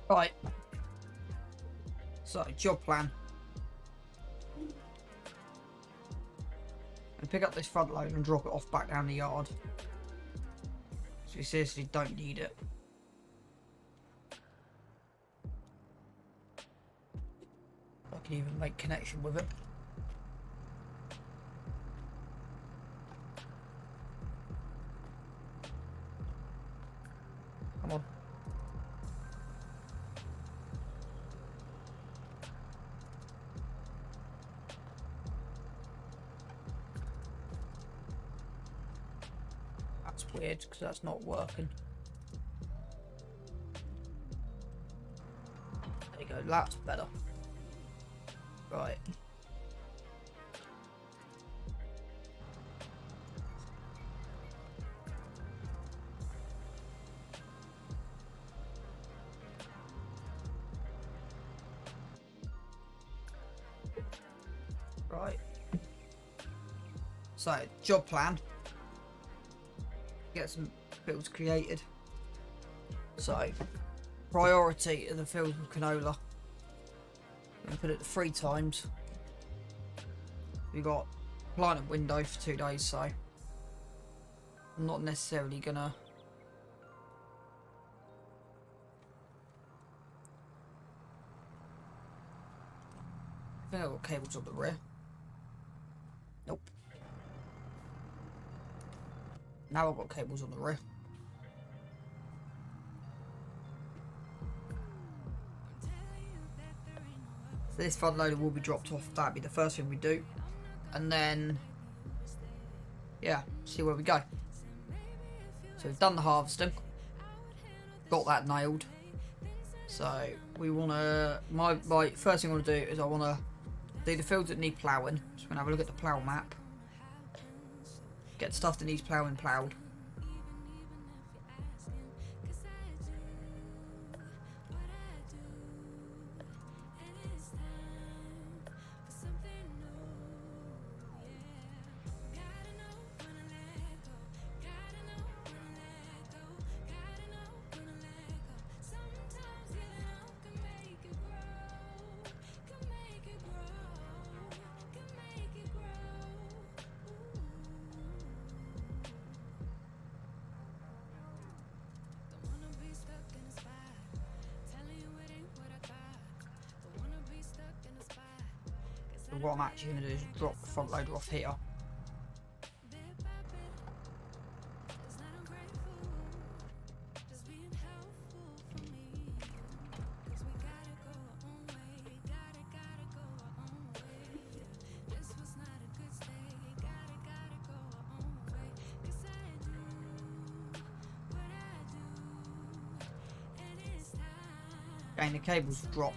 Right. So, job plan. And pick up this front load and drop it off back down the yard. So we seriously don't need it. I can even make connection with it. Come on. That's weird because that's not working. There you go, that's better. Right. Right. So, job plan. Get some fields created. So, priority of the fields with canola. I'm going to put it to 3 times. We got planting window for 2 days, so I'm not necessarily gonna. I think I've got cables on the rear. Nope. Now I've got cables on the rear. So this front loader will be dropped off. That'll be the first thing we do. And then, yeah, see where we go. So we've done the harvesting. Got that nailed. So we want to, my first thing I want to do is I want to do the fields that need ploughing. So we're going to have a look at the plough map. Get stuff that needs ploughing ploughed. So what I'm actually going to do is drop the front loader off here. Again, the cables drop.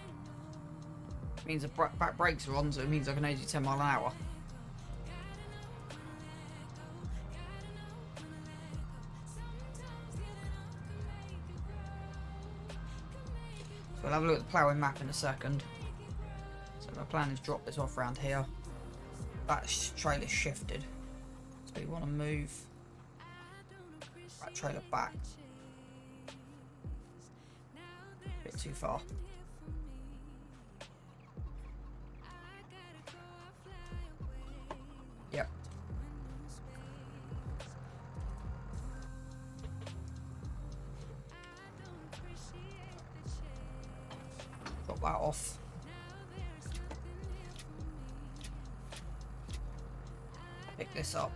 Means the back brakes are on, so it means I can only do 10 miles an hour. So we'll have a look at the ploughing map in a second. So my plan is drop this off around here. That trailer's shifted. So we want to move that trailer back. A bit too far. Yep. Drop that off. Pick this up.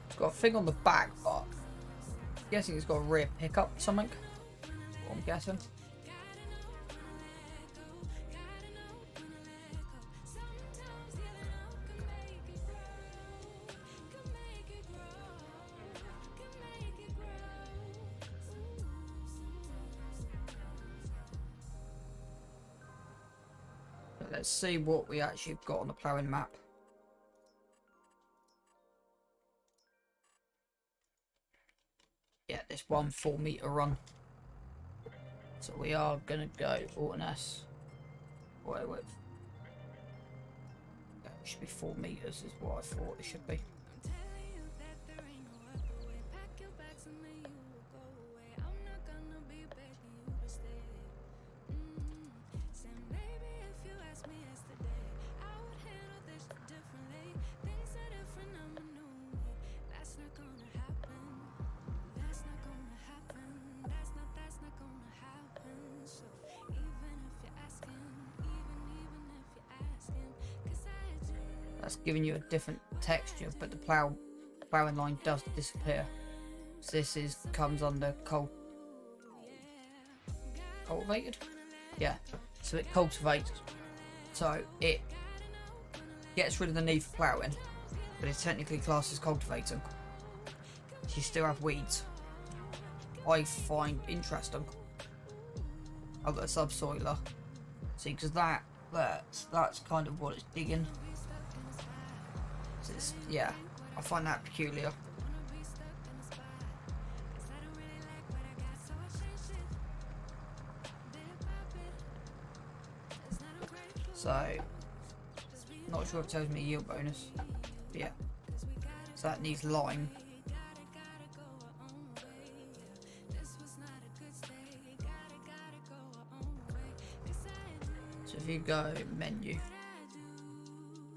It's got a thing on the back, but I'm guessing it's got a rear pickup or something. That's what I'm guessing. But let's see what we actually got on the ploughing map. yeah, this 1 4 meter run. So we are gonna go alternate water width. That should be 4 meters, is what I thought it should be. That's giving you a different texture, but the ploughing line does disappear. So this comes under cultivated? Yeah, so it cultivates. So it gets rid of the need for ploughing, but it's technically classed as cultivating. So you still have weeds. I find interesting. I've got a subsoiler. See, because that's kind of what it's digging. So it's, yeah, I find that peculiar. So, not sure if it tells me yield bonus. But yeah, so that needs lime. So if you go menu,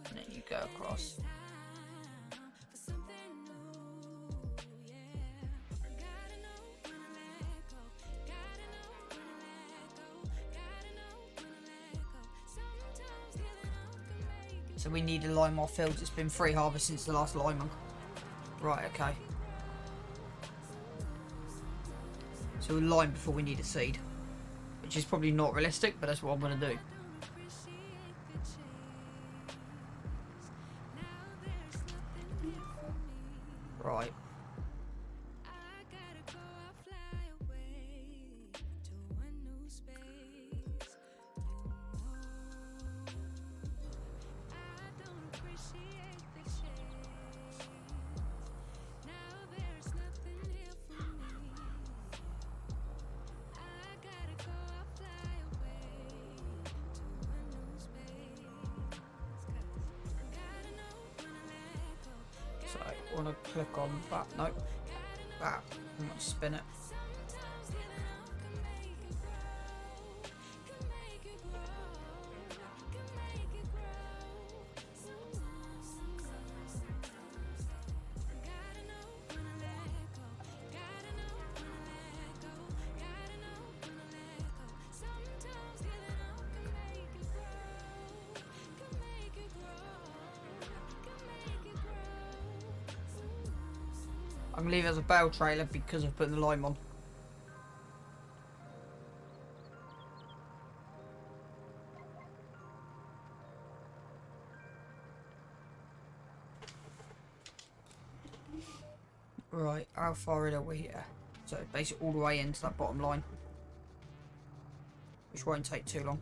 and then you go across. So we need to lime our fields. It's been 3 harvests since the last liming. Right, okay. So we'll lime before we need a seed. Which is probably not realistic, but that's what I'm going to do. Right. So I want to click on that. Nope. That. I'm going to spin it. I'm going to leave it as a bale trailer because I've put the lime on. Right, how far in are we here? So basically all the way into that bottom line. Which won't take too long.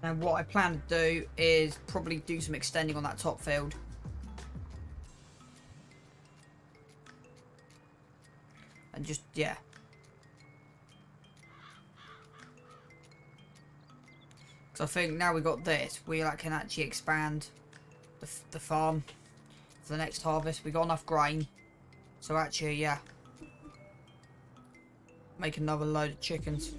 And what I plan to do is probably do some extending on that top field. And just, yeah. Because I think now we've got this, we can actually expand the farm for the next harvest. We got enough grain. So actually, yeah. Make another load of chickens.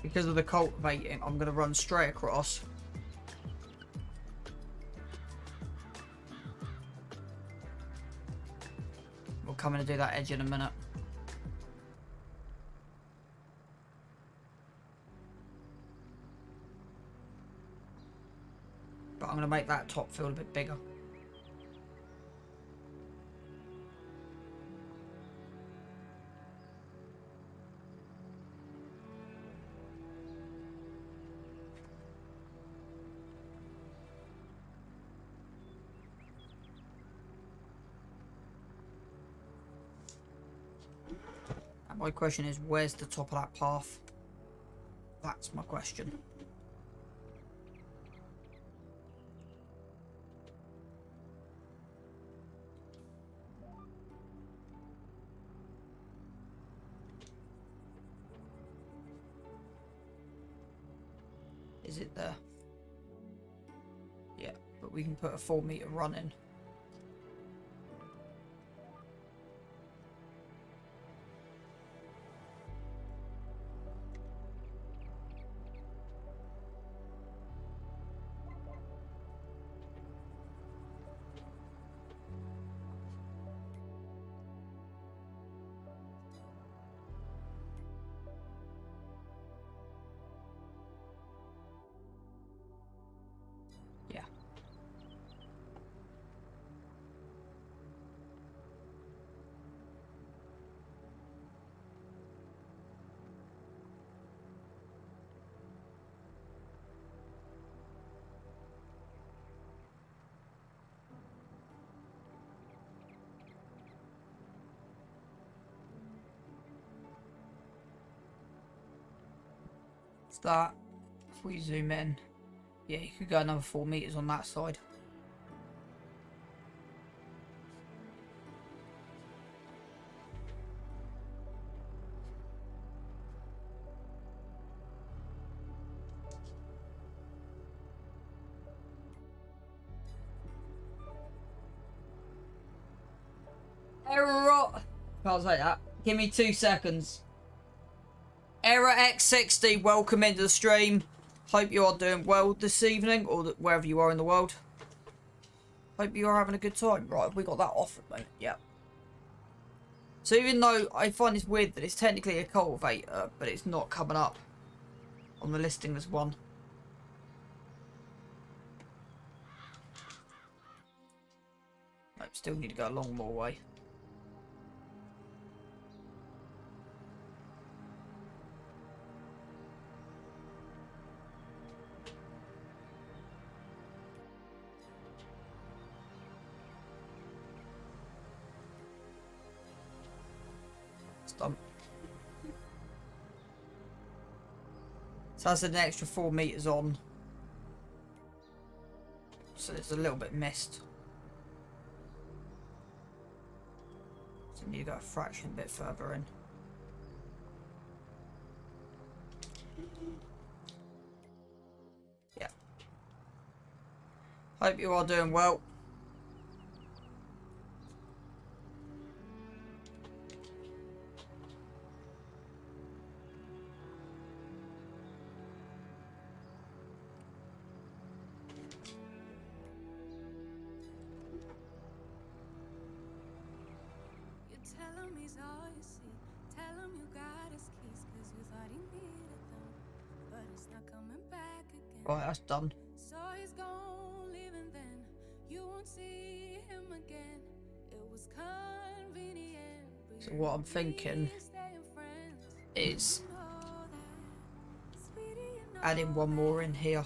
Because of the cultivating, I'm going to run straight across. We'll come in and do that edge in a minute. But I'm going to make that top field a bit bigger. My question is, where's the top of that path? That's my question. Is it there? Yeah, but we can put a 4-meter run in. Yeah. It's that. If we zoom in, yeah, you could go another 4 meters on that side. Error. Can't say that. Give me 2 seconds. Error X60, welcome into the stream. Hope you are doing well this evening, or wherever you are in the world. Hope you are having a good time. Right, we got that off at the moment. Yep. So even though I find it's weird that it's technically a cultivator, but it's not coming up on the listing as one. Nope, still need to go a long more way. Done. So that's an extra 4 meters on. So it's a little bit missed. So you need to go a fraction a bit further in. Yeah. Hope you are doing well. Tell him you got his keys, cause you thought he needed them, but it's not coming back again. Right, that's done. So he's gone, leaving then. You won't see him again. It was convenient. So what I'm thinking is adding one more in here.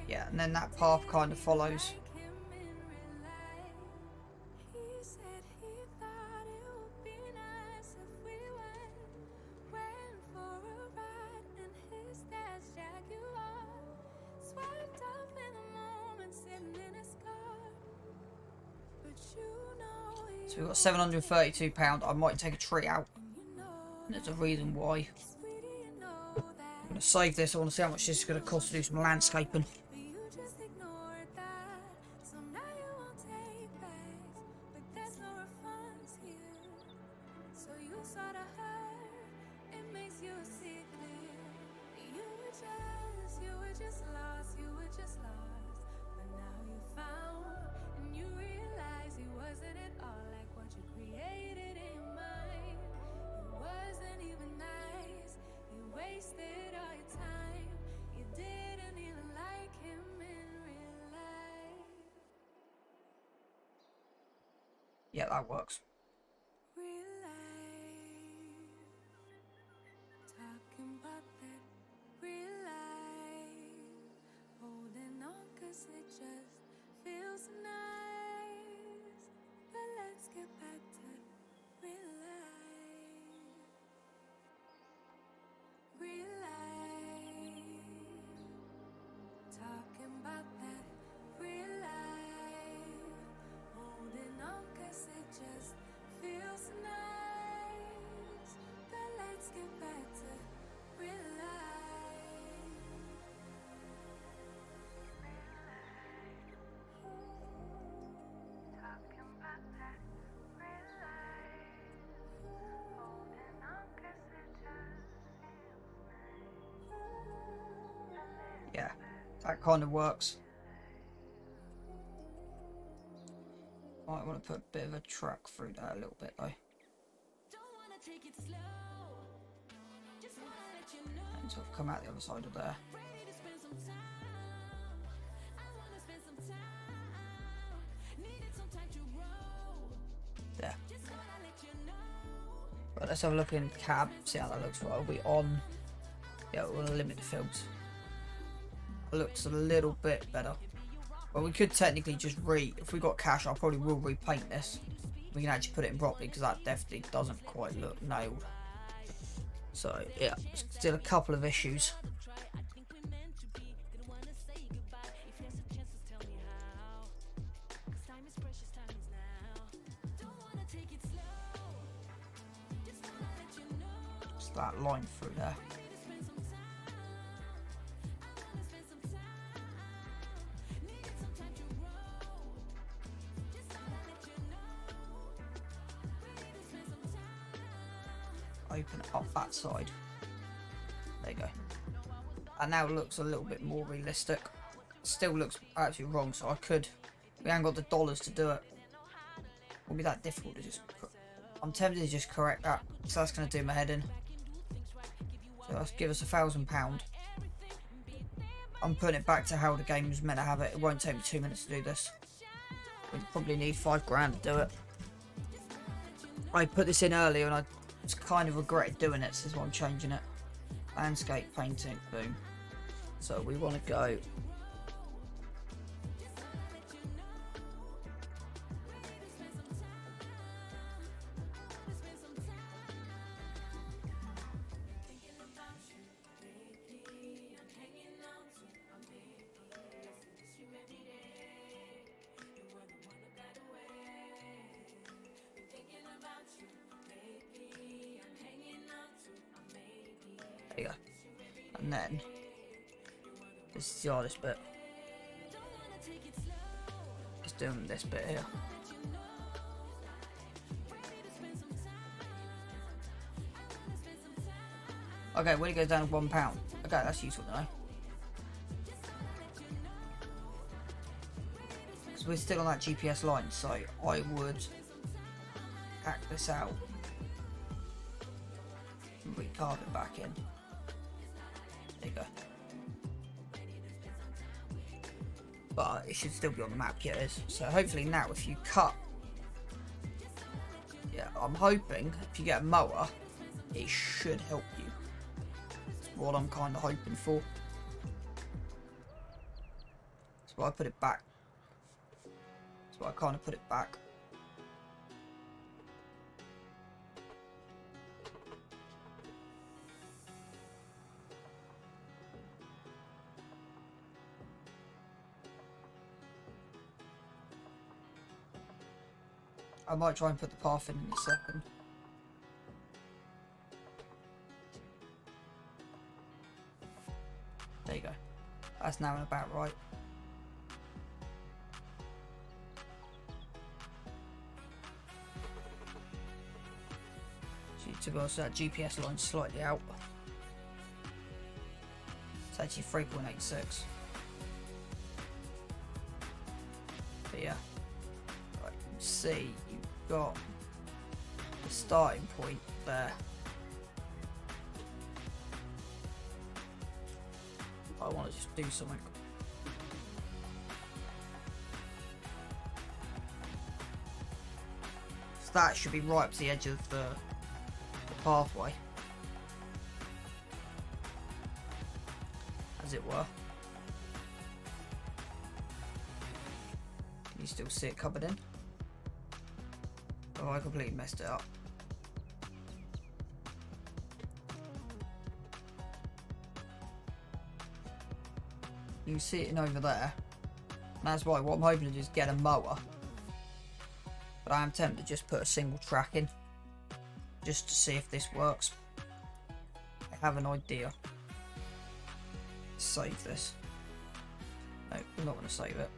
Yeah, and then that path kind of follows. So we've got £732. I might take a tree out. And there's a reason why. I'm going to save this. I want to see how much this is going to cost to do some landscaping. Yeah, that works. Yeah, that kind of works. I want to put a bit of a track through that a little bit though. And sort of come out the other side of there. There. Right, let's have a look in cab, see how that looks. Right, are we on? Yeah, we're gonna limit the films. It looks a little bit better. Well, we could technically just if we got cash, I probably will repaint this. We can actually put it in properly because that definitely doesn't quite look nailed. So yeah, still a couple of issues. Just that line through there. Open it up that side. There you go. And now it looks a little bit more realistic. Still looks actually wrong, so we haven't got the dollars to do it. Won't be that difficult to just. I'm tempted to just correct that, so that's going to do my head in. So let's give us £1,000. I'm putting it back to how the game was meant to have it. It won't take me 2 minutes to do this. We'd probably need £5 to do it. I put this in earlier and I kind of regretted doing it, so this is why I'm changing it. Landscape painting, boom. So we want to go there you go. And then This is the hardest bit. Just doing this bit here. Okay, when it goes down to £1. Okay, that's useful to know. Because we're still on that GPS line, so I would hack this out and recarve it back in. There you go. But it should still be on the map. Yeah, it is. So hopefully now if you cut, yeah, I'm hoping if you get a mower, it should help you. That's what I'm kind of hoping for. That's why I put it back. That's why I kind of put it back. I might try and put the path in a second. There you go. That's now about right. So to be honest, that GPS line's slightly out. It's actually 3.86. But yeah. Right, you can see you've got the starting point there. I want to just do something. So that should be right up to the edge of the pathway, as it were. Can you still see it covered in? Oh, I completely messed it up. You can see it in over there. And that's why what I'm hoping to do is get a mower. But I am tempted to just put a single track in. Just to see if this works. I have an idea. Save this. No, we're not going to save it.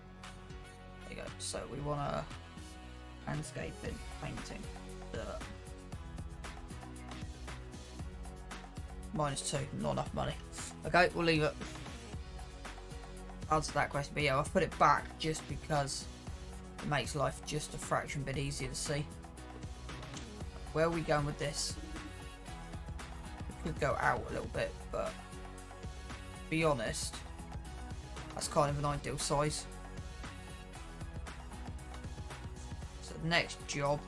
There you go. So we want a landscaping, painting, dirt. -2, not enough money. Okay, we'll leave it. Answer that question, but yeah, I've put it back just because it makes life just a fraction bit easier to see. Where are we going with this? We could go out a little bit, but to be honest, that's kind of an ideal size. So the next job,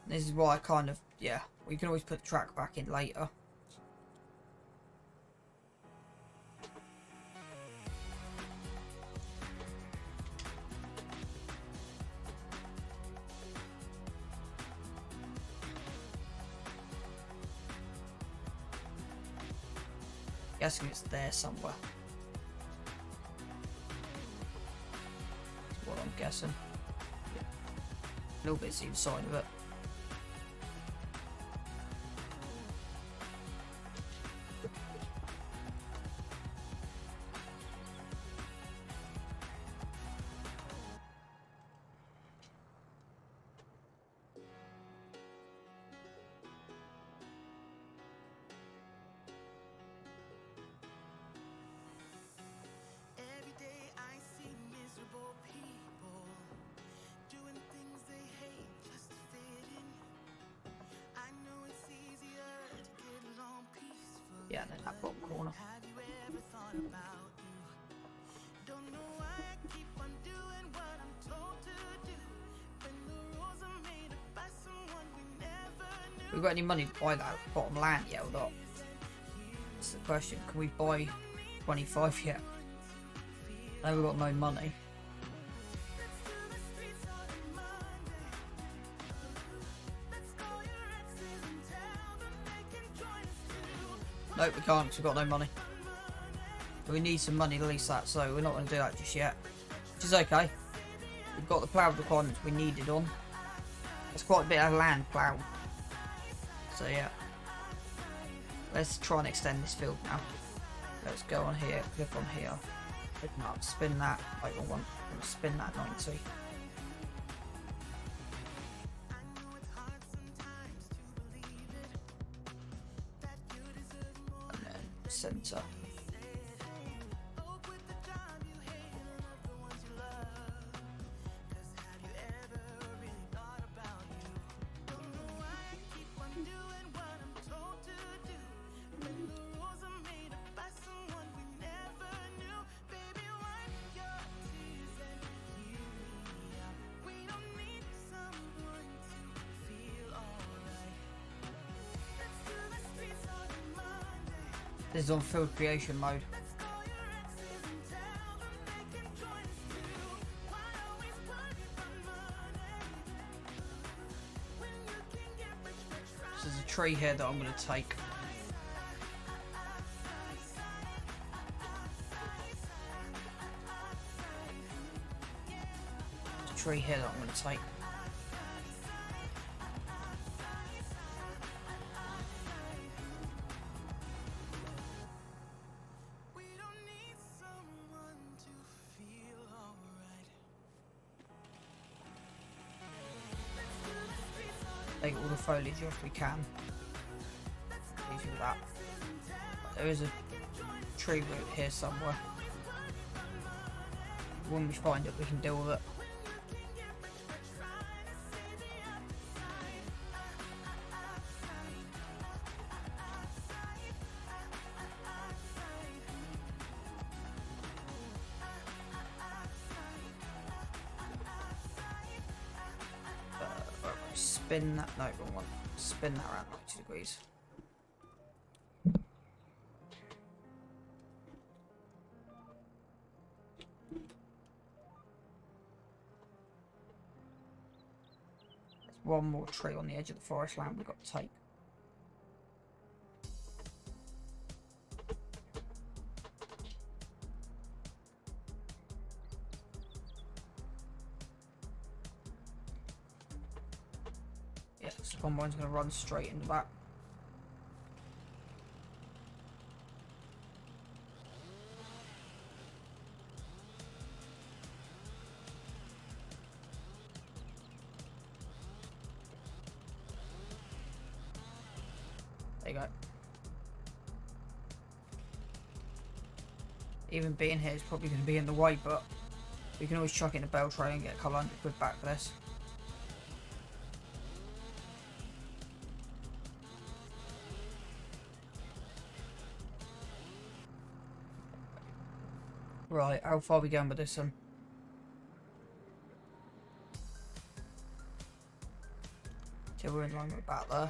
this is why I kind of, yeah, we can always put the track back in later. Guessing it's there somewhere. That's what I'm guessing. Yeah. A little bit's either side of it. Yeah, and then that bottom corner. We've got any money to buy that bottom land yet or not? That's the question. Can we buy 25 yet? No, we've got no money. Nope, we can't because we've got no money. But we need some money to lease that, so we're not going to do that just yet. Which is okay. We've got the plough requirements we needed on. There's quite a bit of land ploughed. So yeah. Let's try and extend this field now. Let's go on here, click on here, click up, spin that, like I want, and spin that 90. And then centre. This is on field creation mode. There's a tree here that I'm going to take. There's a tree here that I'm going to take. Take all the foliage off we can. Easy with that. There is a tree root here somewhere. When we find it, we can deal with it. Spin that, no, wrong one. Spin that around 90 degrees. There's one more tree on the edge of the forest land we've got to take. Yes, the combine's going to run straight into that. There you go. Even being here is probably going to be in the way, but we can always chuck in a bell tray and get a couple £100 back for this. Right, how far are we going with this one? Till we're in line with about there.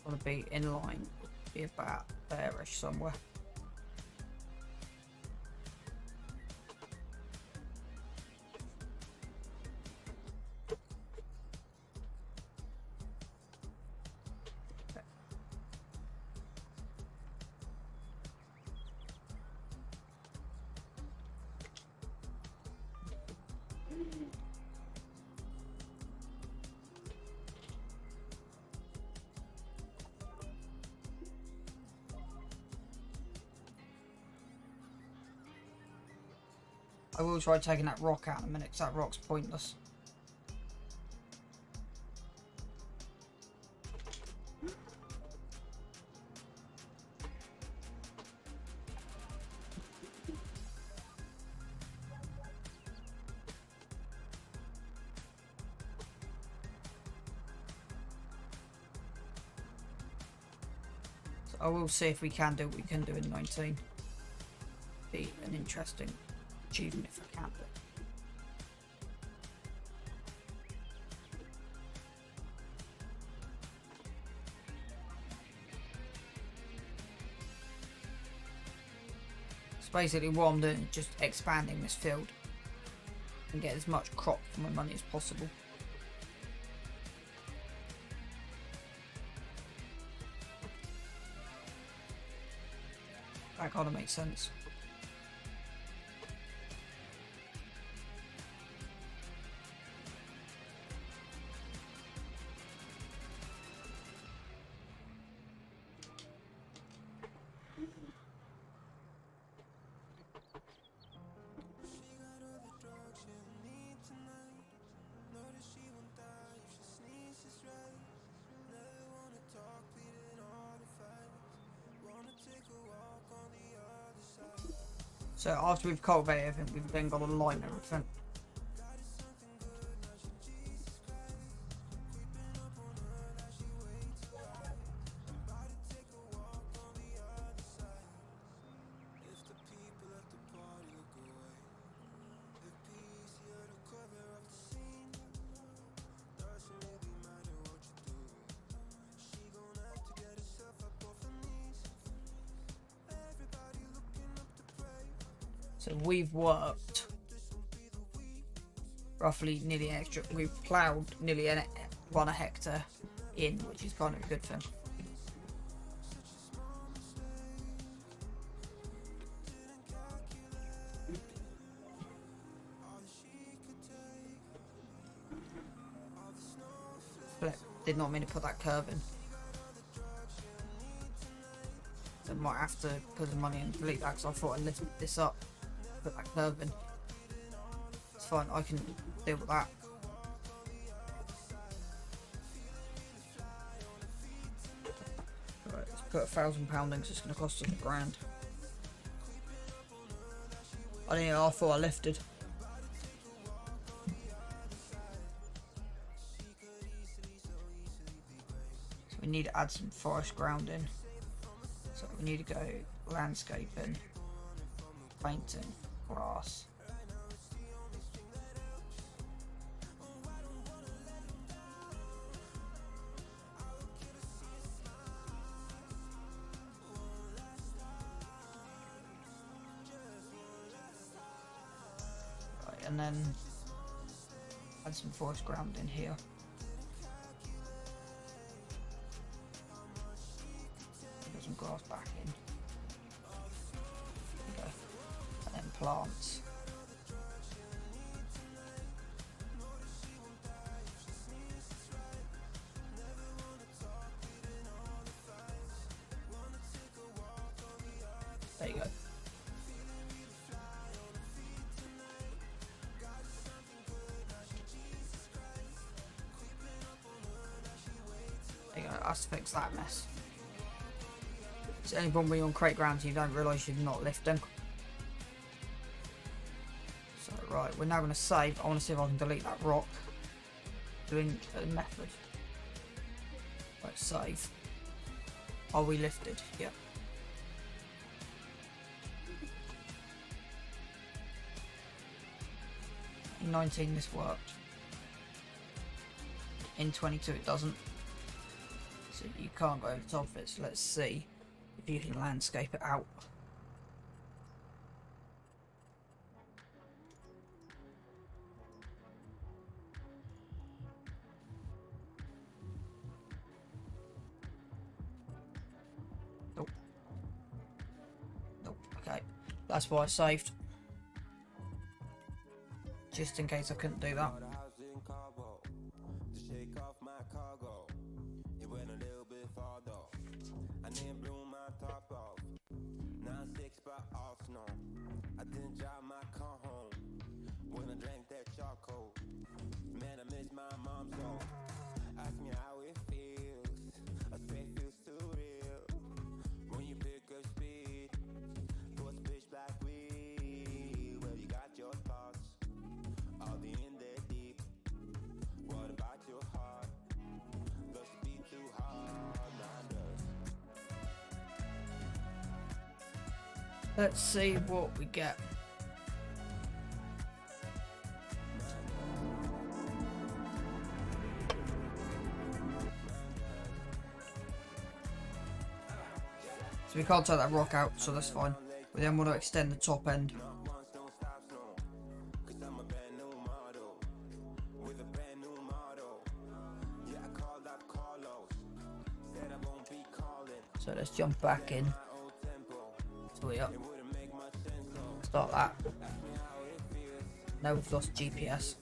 Want to be in line, be about there-ish somewhere. I will try taking that rock out in a minute because that rock's pointless. So I will see if we can do what we can do in 19. Be an interesting achievement if I can. So basically what I'm doing is just expanding this field and get as much crop for my money as possible. That kind of makes sense. So after we've cultivated everything, we've then got to line everything. So we've worked roughly nearly extra. We've ploughed nearly 1 hectare in, which is kind of a good thing. Flip. Did not mean to put that curve in. So I might have to put some money in to delete that because I thought I lifted this up. Put that curve in. It's fine, I can deal with that. Right, let's put £1,000 in because it's going to cost us £1,000. I thought I lifted. So we need to add some forest ground in. So we need to go landscaping, painting, grass. Right, and then add some forest ground in here. Put some grass back in. Okay. And then plants. There you go. There you go, that's to fix that mess. It's the only problem when you're on crate ground, you don't realise you're not lifting. So right, we're now going to save. I want to see if I can delete that rock. Doing a method. Right, save. Are we lifted? Yep. In 19 this worked. In 22 it doesn't. So you can't go over the top of it, so let's see if you can landscape it out. Nope. Nope, okay. That's why I saved. Just in case I couldn't do that. I didn't drive my car home when I drank that charcoal. Man, I miss my mom so. Ask me how it feels. I swear it feels too real. When you pick up speed towards pitch black weed. Well, you got your thoughts all the in there deep. What about your heart? Does it beat too hard? Mine does. Let's see what we get. So we can't take that rock out, so that's fine. We then want to extend the top end. So let's jump back in. So we up. Start that. Now we've lost GPS.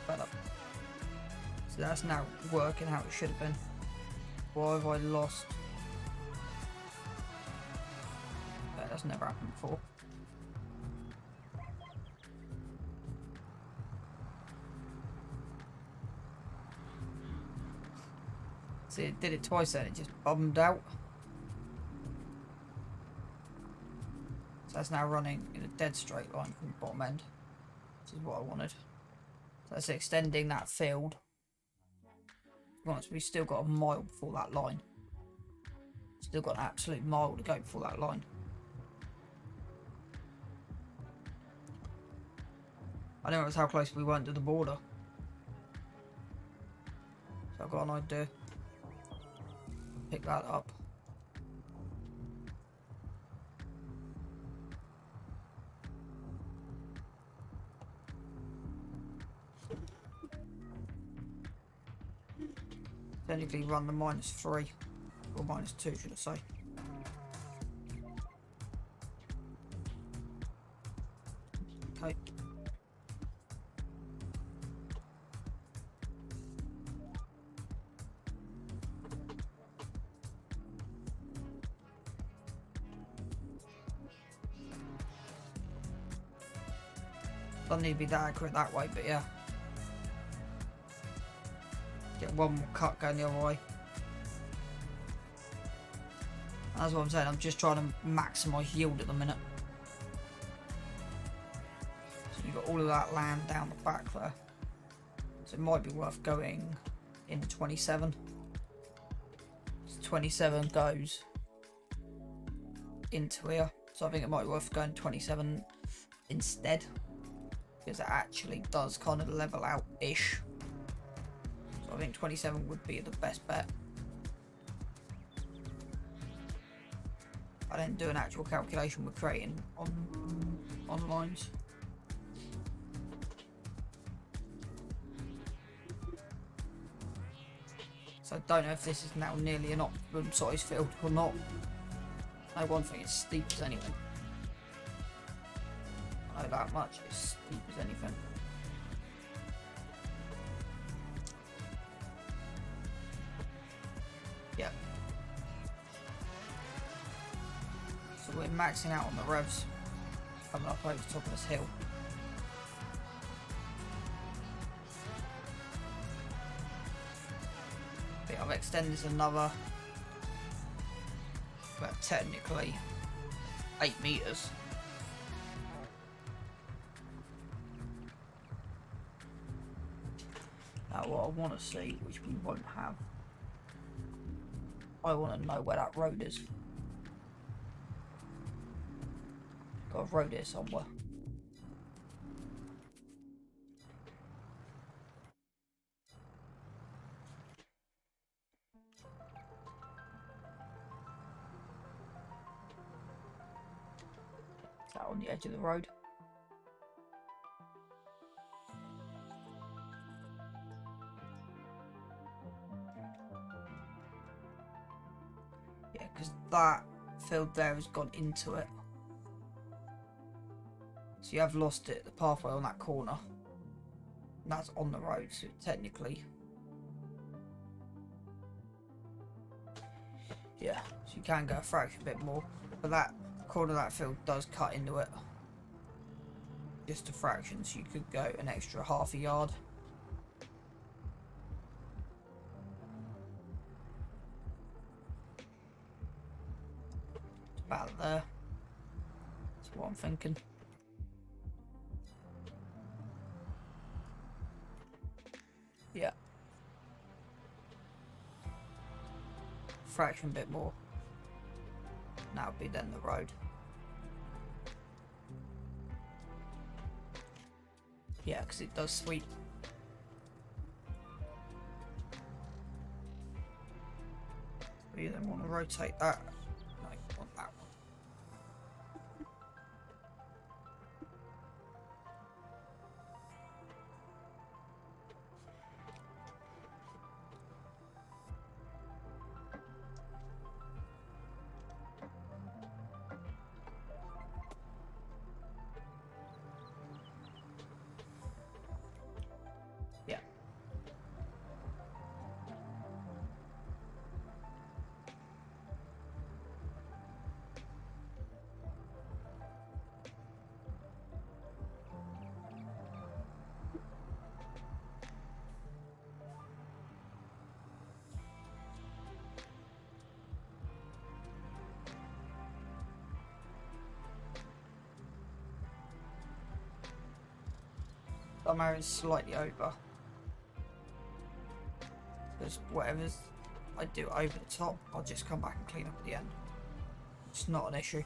better. So that's now working how it should have been. Why have I lost? That's never happened before. See, it did it twice and it just bummed out. So that's now running in a dead straight line from the bottom end, which is what I wanted. So that's extending that field. Once we've still got a mile before that line. Still got an absolute mile to go before that line. I didn't realize how close we weren't to the border. So I've got an idea. Pick that up. Technically run the -3 or -2, should I say. Okay. Doesn't need to be that accurate that way, but yeah. Get one more cut going the other way. That's what I'm saying, I'm just trying to maximise yield at the minute. So you've got all of that land down the back there. So it might be worth going into 27. So 27 goes into here. So I think it might be worth going 27 instead. Because it actually does kind of level out-ish. So I think 27 would be the best bet. I didn't do an actual calculation with creating on lines. So I don't know if this is now nearly an optimum size field or not. I know one thing, it's steep as anything. I know that much, it's steep as anything. Yep. So we're maxing out on the revs coming up over the top of this hill. But I've extended this another, well, technically 8 meters. Now what I want to see, which we won't have, I want to know where that road is. Got a road here somewhere. Is that on the edge of the road? Yeah, because that field there has gone into it. So you have lost it, the pathway on that corner. And that's on the road, so technically. Yeah, so you can go a fraction bit more. But that corner of that field does cut into it. Just a fraction, so you could go an extra half a yard. About there. That's what I'm thinking. Yeah. Fraction bit more. That would be then the road. Yeah, because it does sweep. So you then want to rotate that. No, you want that one. Somehow it's slightly over. Because whatever's I do over the top, I'll just come back and clean up at the end. It's not an issue.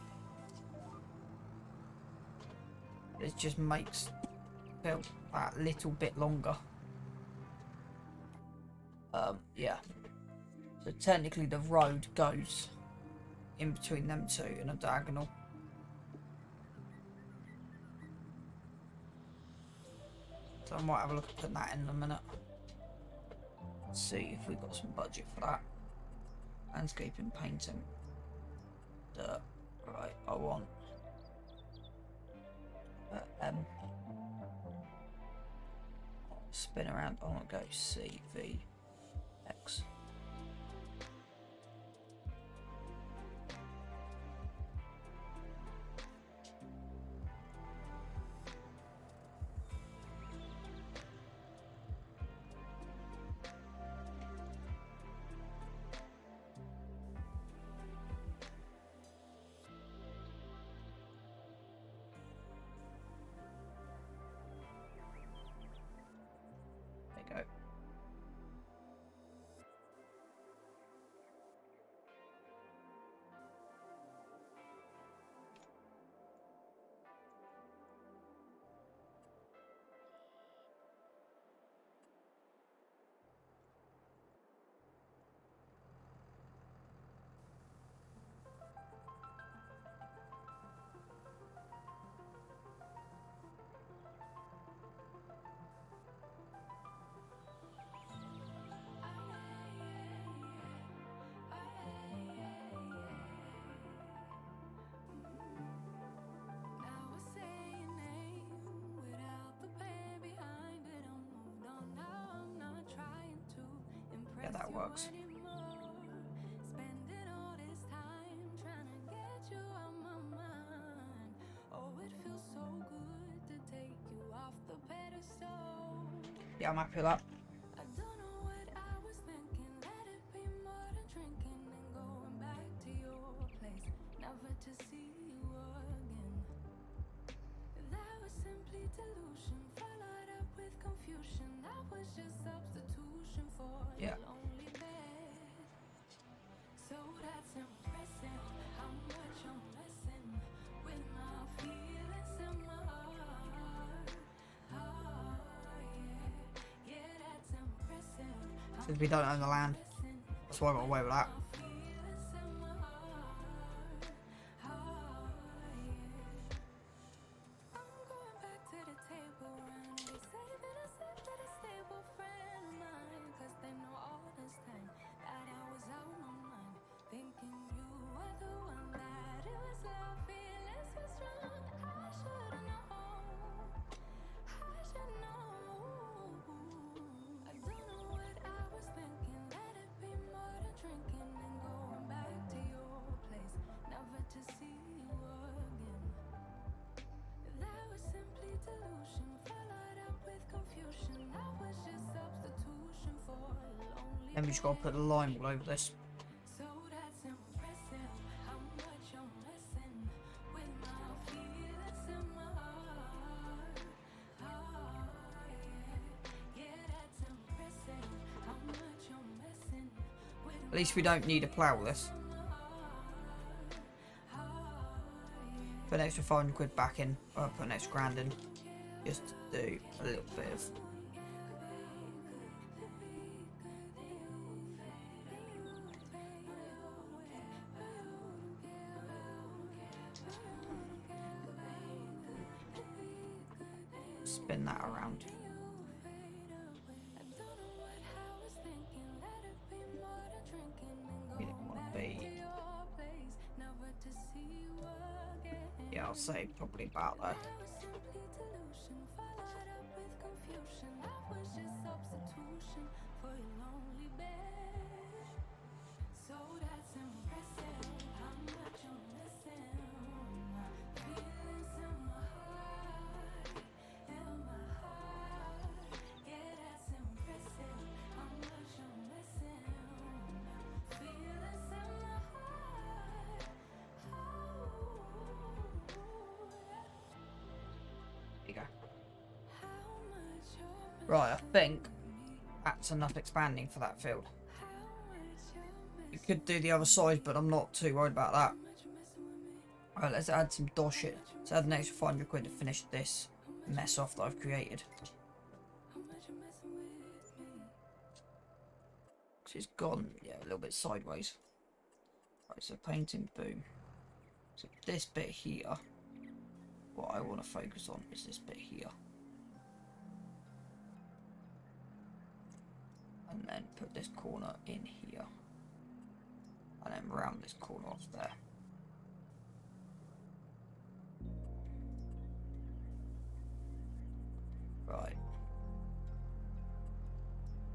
It just makes it feel that little bit longer. Yeah. So technically the road goes in between them two in a diagonal. So I might have a look at putting that in a minute. Let's see if we've got some budget for that. Landscaping, painting. Dirt. Right, I want spin around. I want to go CVX. There you go. Now I say your name without the pain behind it. I'm moved on now. I'm not trying to impress Yeah, that you works. anymore. Spending all this time trying to get you out my mind. Oh, it feels so good to take you off the pedestal. Yeah, I'm happy with that. I don't know what I was thinking. Let it be more than drinking and going back to your place, never to see you again. That was simply delusion, followed up with confusion. That was just substitution for Yeah. your lonely bed. So that's impressive, how much I'm messing with my feelings in my heart. Oh, yeah, yeah, that's impressive. Since we don't own the land, that's why I got away with that. I don't know what I was thinking. Let it be more than drinking and going back to your place, never to see you again. That was simply delusion, followed up with confusion. That was just substitution for lonely. Then we just got to put the lime all over this. So that's impressive, how much I'm messing with my feelings in my heart. Oh, yeah, yeah, that's impressive, how much I'm messing with At least we don't need to plough this. Put an extra 500 quid back in, or put an extra grand in, just to do a little bit of. Spin that around. We don't want to be. Yeah, I'll say probably about that. Right, I think that's enough expanding for that field. You could do the other side, but I'm not too worried about that. Alright, let's add some dosh it. Let's add an extra 500 quid to finish this mess off that I've created. So it's gone, yeah, a little bit sideways. Right, so painting, boom. So this bit here, what I want to focus on is this bit here. And then put this corner in here. And then round this corner off there. Right.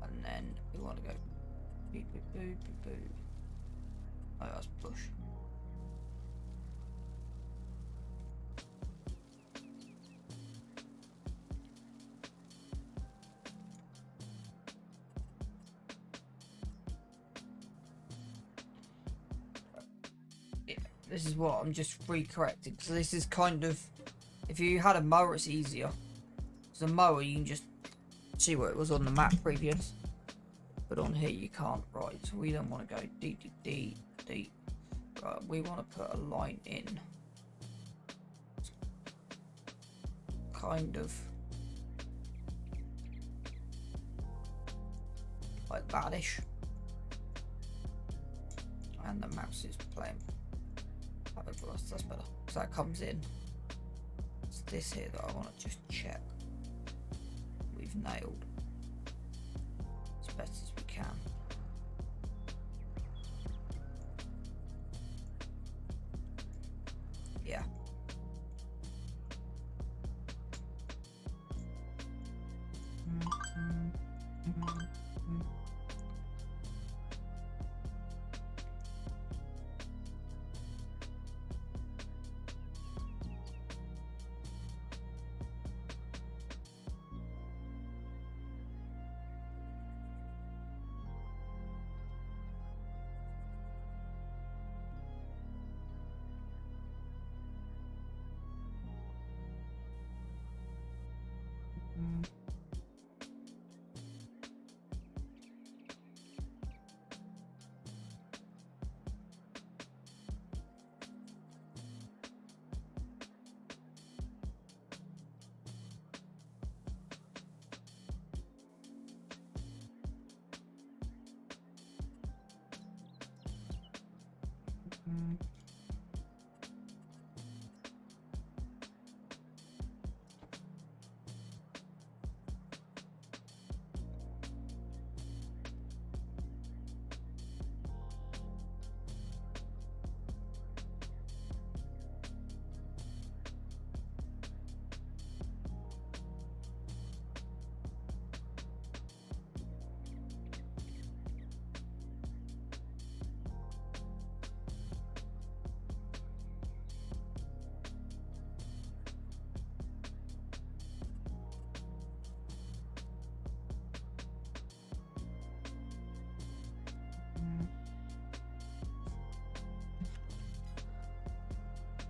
And then we want to go beep, beep, boop, beep, boop. Oh, that's push. Yeah, this is what I'm just re-correcting. So this is kind of, if you had a mower, it's easier. So the mower, you can just see where it was on the map previous. But on here you can't, right? So we don't want to go D, D, D, D. Right, we want to put a line in. Kind of like that-ish. And the mouse is playing. That's better. So that comes in. It's this here that I want to just check. We've nailed as best as we can. Yeah.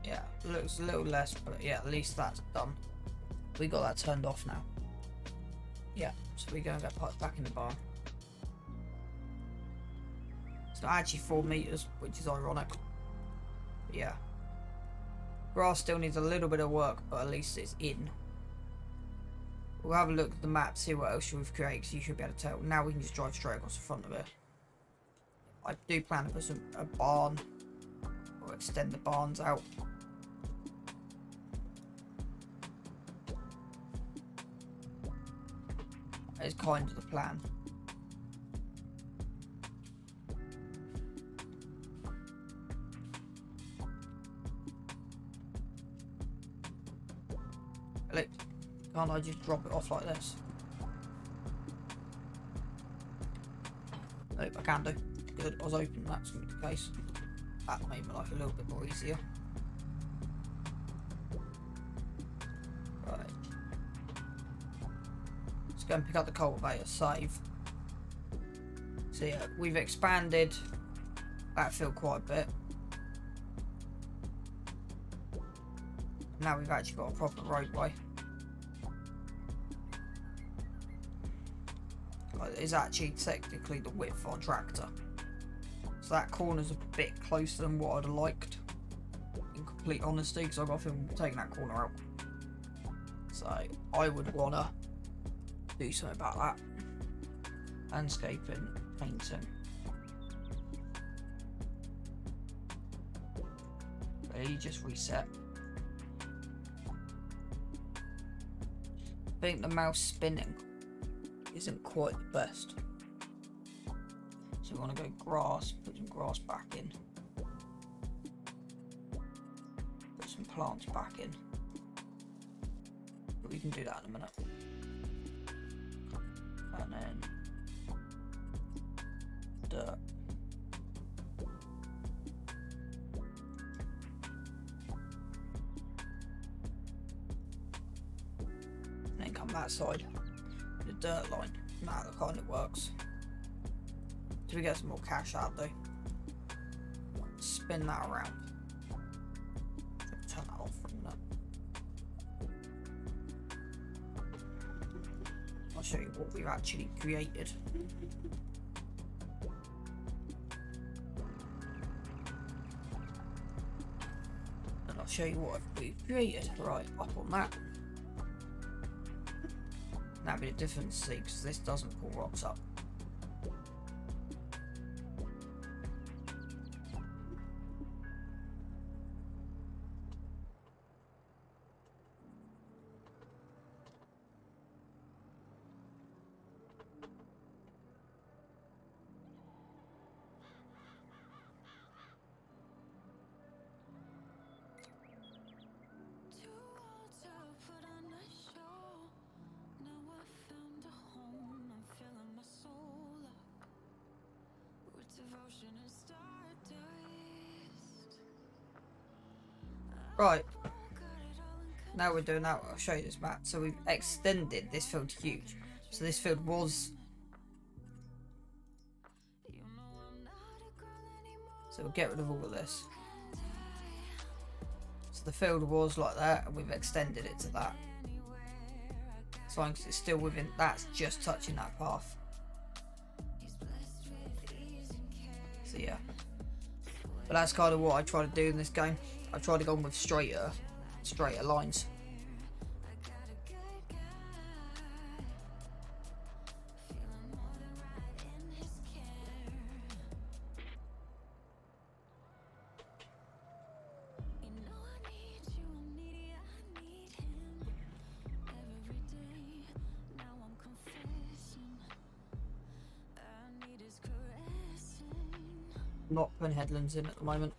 Yeah, looks a little less, but yeah, at least that's done. We got that turned off now. Yeah, so we go and get put back in the barn. It's not actually 4 meters, which is ironic. But yeah. Grass still needs a little bit of work, but at least it's in. We'll have a look at the map, see what else we've created, so you should be able to tell. Now we can just drive straight across the front of it. I do plan to put a barn, or extend the barns out. That is kind of the plan. Look, can't I just drop it off like this? Nope, I can do. Good, I was hoping that's going to be the case. That made my life a little bit more easier. Right. Let's go and pick up the cultivator, save. So yeah, we've expanded that field quite a bit. Now we've actually got a proper roadway. is actually technically the width of our tractor. So that corner's a bit closer than what I'd have liked, in complete honesty, because I've got a feeling we're taking that corner out. So I would want to do something about that. Landscaping, painting. Really, just reset. I think the mouse spinning isn't quite the best. So we want to go grass, put some grass back in. Put some plants back in. But we can do that in a minute. And then dirt. And then come that side. The dirt line. Nah, that kind of works. So we get some more cash out though. Spin that around. Turn that off for a minute. I'll show you what we've actually created. And I'll show you what we've created. Right, up on that. That'd be the difference, see, because this doesn't pull rocks up. Right, now we're doing that. I'll show you this map. So we've extended this field huge. So this field was, so we'll get rid of all of this. So the field was like that, and we've extended it to that. As long as it's still within, that's just touching that path. So yeah, but that's kind of what I try to do in this game. I try to go with straighter lines. Not putting headlands in at the moment.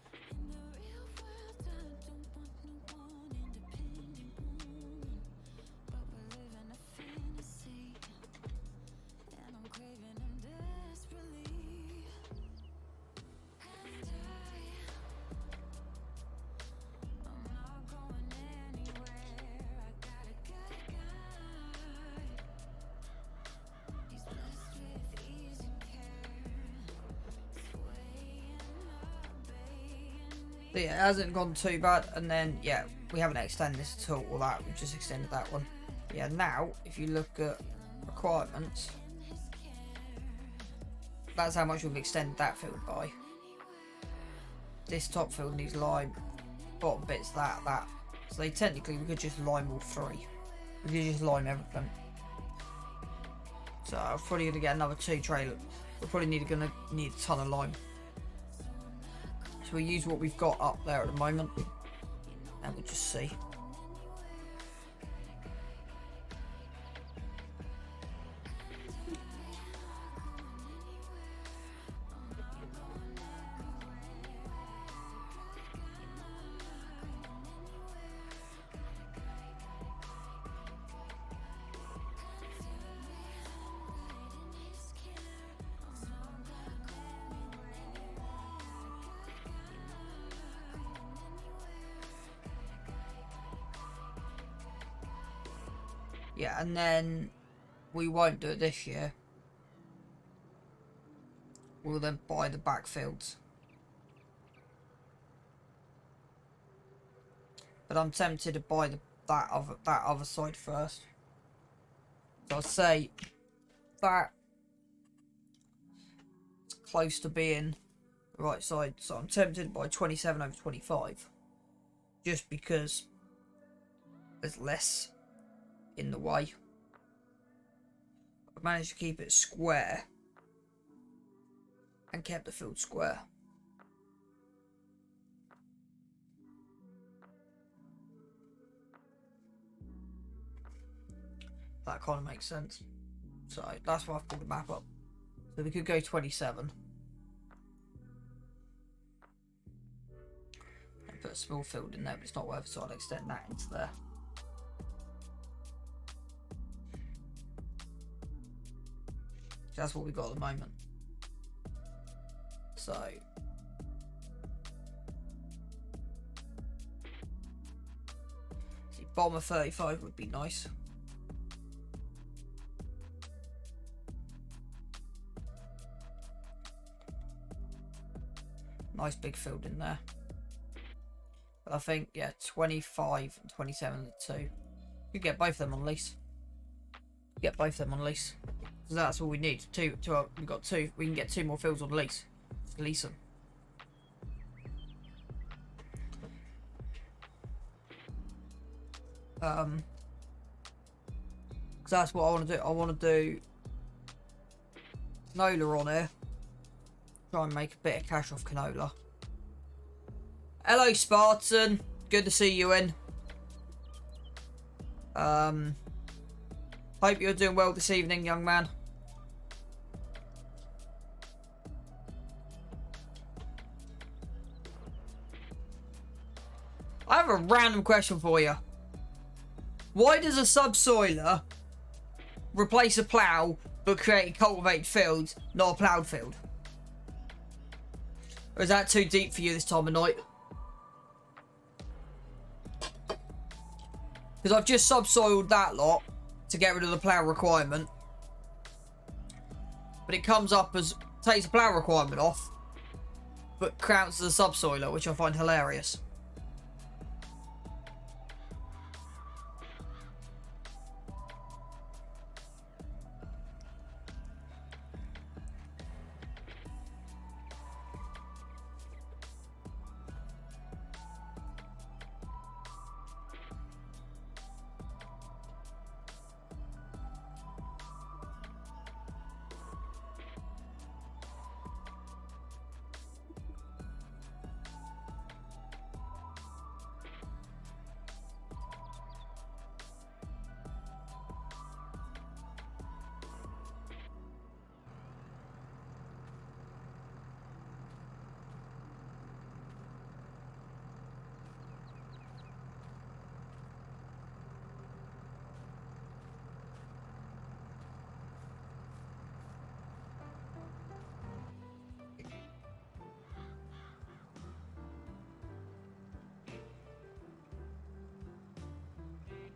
But yeah, it hasn't gone too bad, and then yeah, we haven't extended this at all, or that, we've just extended that one. Yeah, now if you look at requirements, that's how much we've extended that field by. This top field needs lime, bottom bit's that. So they technically, we could just lime all three. We could just lime everything. So I'm probably gonna get another 2 trailers. We're probably gonna need a ton of lime. So we'll use what we've got up there at the moment, and we'll just see. Yeah, and then we won't do it this year. We'll then buy the backfields. But I'm tempted to buy that other side first. So I'll say that close to being the right side. So I'm tempted by 27 over 25. Just because there's less in the way. I've managed to keep it square. And kept the field square. That kind of makes sense. So that's why I've pulled the map up. So we could go 27. And put a small field in there, but it's not worth it, so I'll extend that into there. So that's what we've got at the moment. So see, bottom of 35 would be nice. Nice big field in there. But I think, yeah, 25 and 27 are the two. We get both of them on lease. Get both of them on lease. So that's all we need. We've got two. We can get 2 more fields on lease. Just lease them. Because that's what I want to do. I want to do canola on here. Try and make a bit of cash off canola. Hello, Spartan. Good to see you in. Hope you're doing well this evening, young man. I have a random question for you. Why does a subsoiler replace a plough but create a cultivated field, not a ploughed field? Or is that too deep for you this time of night? Because I've just subsoiled that lot to get rid of the plough requirement. But it comes up as, takes the plough requirement off, but counts as a subsoiler, which I find hilarious.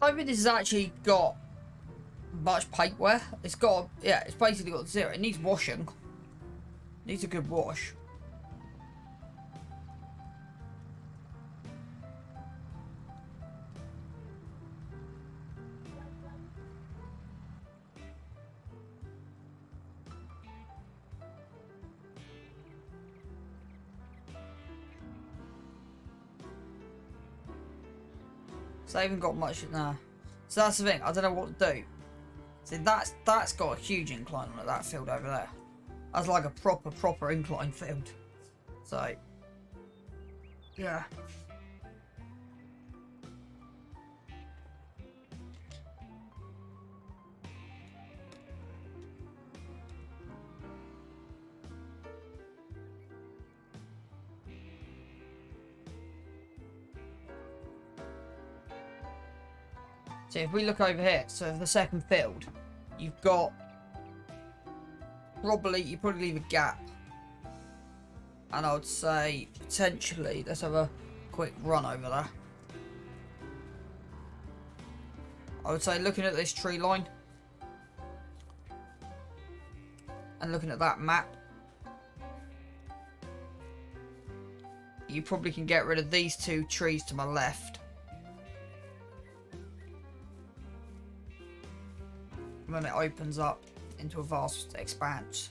I don't think this has actually got much paintwear. It's got, yeah, it's basically got 0. It needs washing. Needs a good wash. So I haven't got much now. So that's the thing. I don't know what to do. See, that's got a huge incline on it, that field over there. That's like a proper incline field. So yeah. So if we look over here, so the second field, you've got you probably leave a gap. And I would say potentially, let's have a quick run over there. I would say looking at this tree line and looking at that map, you probably can get rid of these 2 trees to my left. And then it opens up into a vast expanse.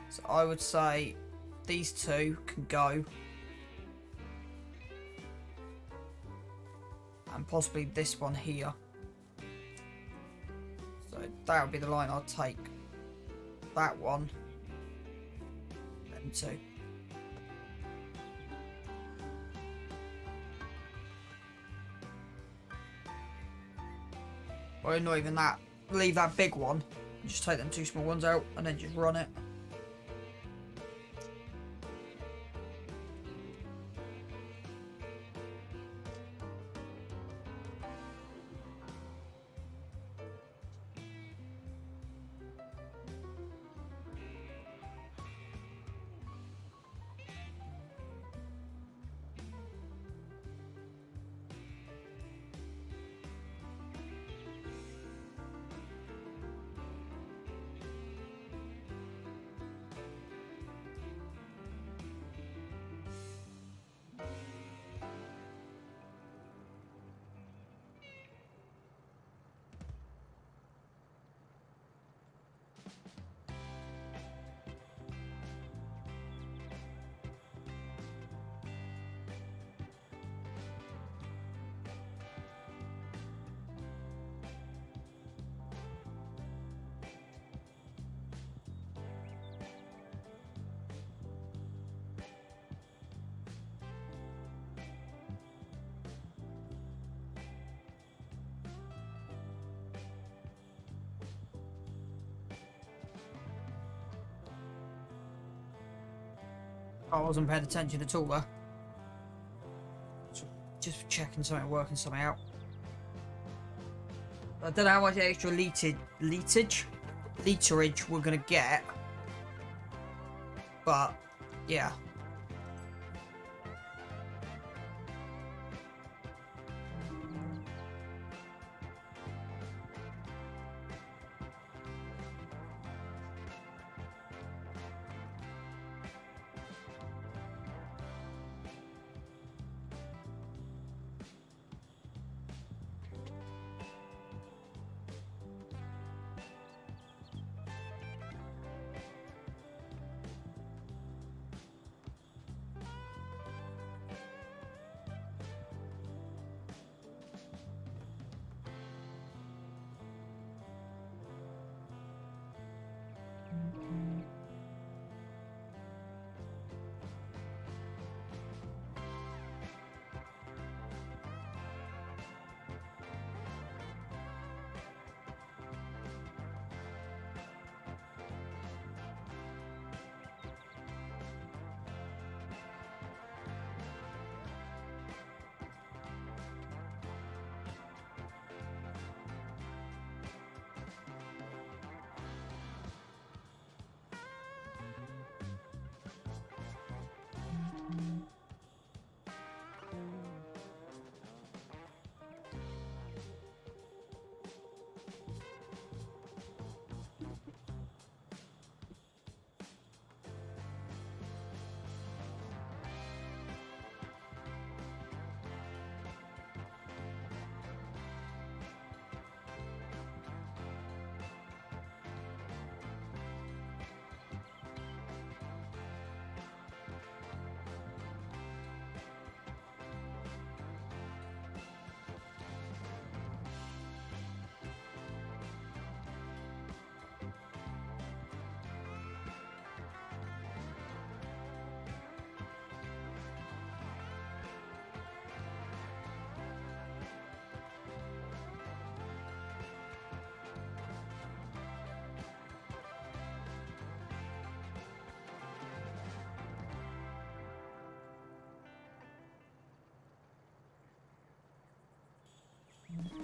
So I would say these two can go. And possibly this one here. So that would be the line I'd take. That one. Them two. Or not even that. Leave that big one. And just take them two small ones out and then just run it. I wasn't paying attention at all there. Just checking something, working something out. I don't know how much extra literage we're gonna get, but yeah.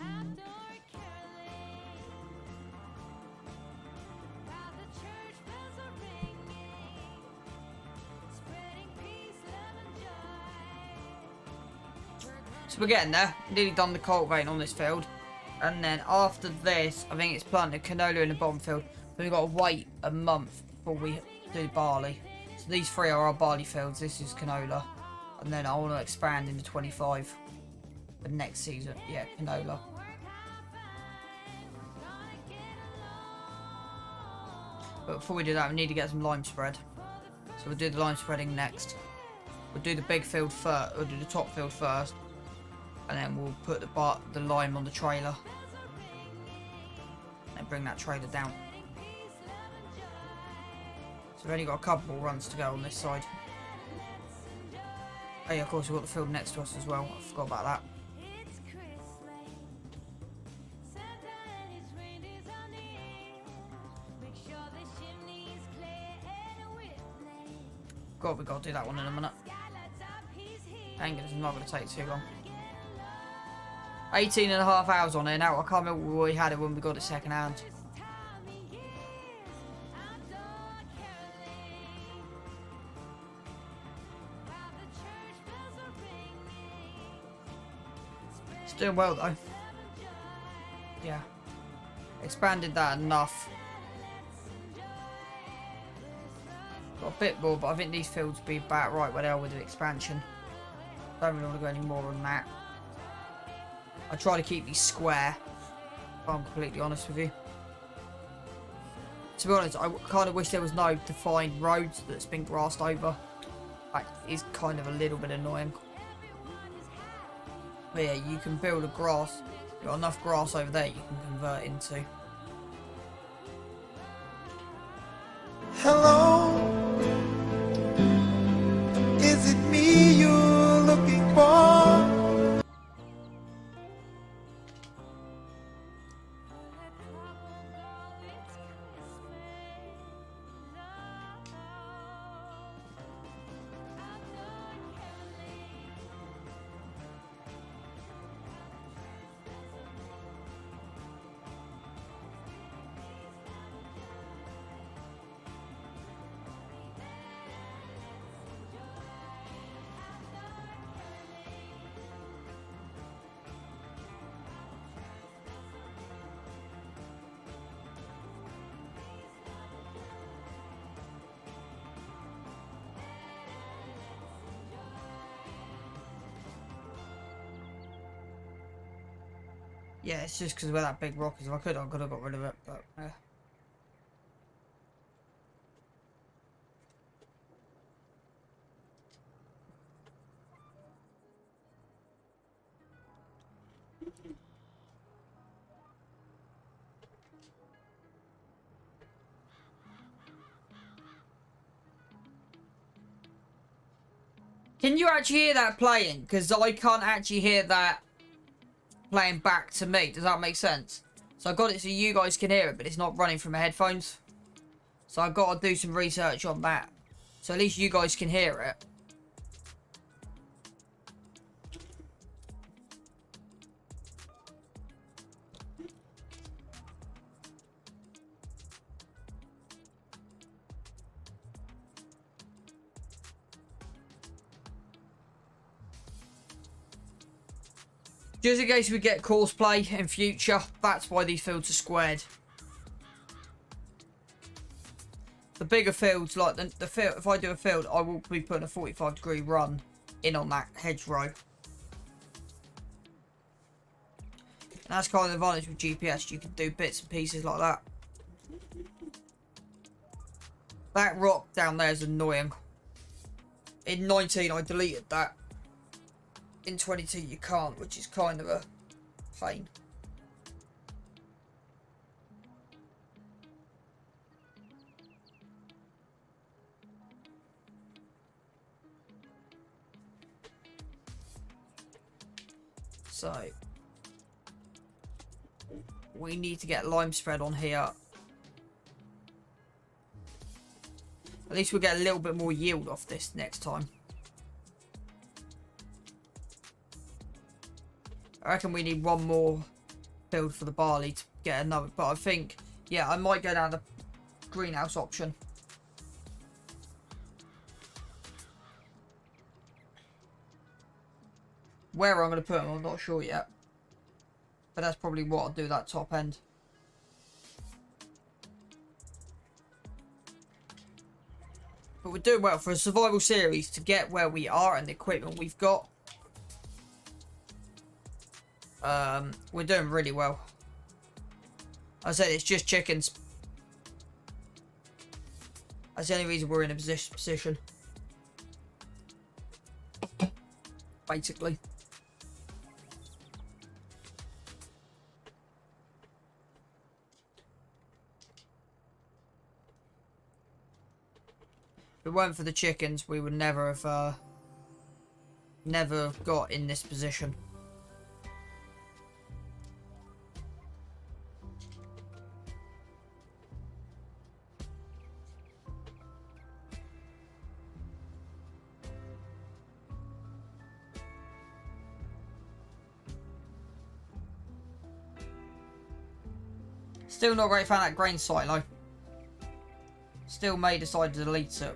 Outdoor caroling, while the church bells are ringing, spreading peace, love, and joy. So we're getting there. Nearly done the cultivating on this field. And then after this, I think it's planting canola in the bottom field. We've got to wait a month before we do barley. So these three are our barley fields. This is canola. And then I want to expand into 25 for next season. Yeah, canola. But before we do that, we need to get some lime spread. So we'll do the lime spreading next. We'll do the big field first. We'll do the top field first, and then we'll put the lime on the trailer, and bring that trailer down. So we've only got a couple more runs to go on this side. Oh yeah, of course we've got the field next to us as well. I forgot about that. God, we've got to do that one in a minute. Dang it, it's not going to take too long. 18.5 hours on it now. I can't remember where we had it when we got it second hand. It's doing well though. Yeah. Expanded that enough. Got a bit more, but I think these fields will be about right where they are with the expansion. Don't really want to go any more than that. I try to keep these square, if I'm completely honest with you. To be honest, I kind of wish there was no defined roads that's been grassed over. That is kind of a little bit annoying. But yeah, you can build a grass. You've got enough grass over there you can convert into. Hello, is it me you're looking for? Yeah, it's just because where that big rock is. If I could have got rid of it, but yeah. Can you actually hear that playing? Because I can't actually hear that playing back to me. Does that make sense? So I got it so you guys can hear it, but it's not running from my headphones. So I've got to do some research on that. So at least you guys can hear it. Just in case we get course play in future, that's why these fields are squared. The bigger fields, like the field, if I do a field, I will be putting a 45-degree run in on that hedgerow. And that's kind of the advantage with GPS. You can do bits and pieces like that. That rock down there is annoying. In 19, I deleted that. In 22 you can't, which is kind of a pain. So we need to get lime spread on here. At least we'll get a little bit more yield off this next time. I reckon we need one more field for the barley to get another. But I think, yeah, I might go down the greenhouse option. Where I'm going to put them, I'm not sure yet. But that's probably what I'll do, that top end. But we're doing well for a survival series to get where we are and the equipment we've got. We're doing really well. I said it's just chickens. That's the only reason we're in a position. Basically. If it weren't for the chickens, we would never have never got in this position. Still not great found that grain silo. Still may decide to delete it.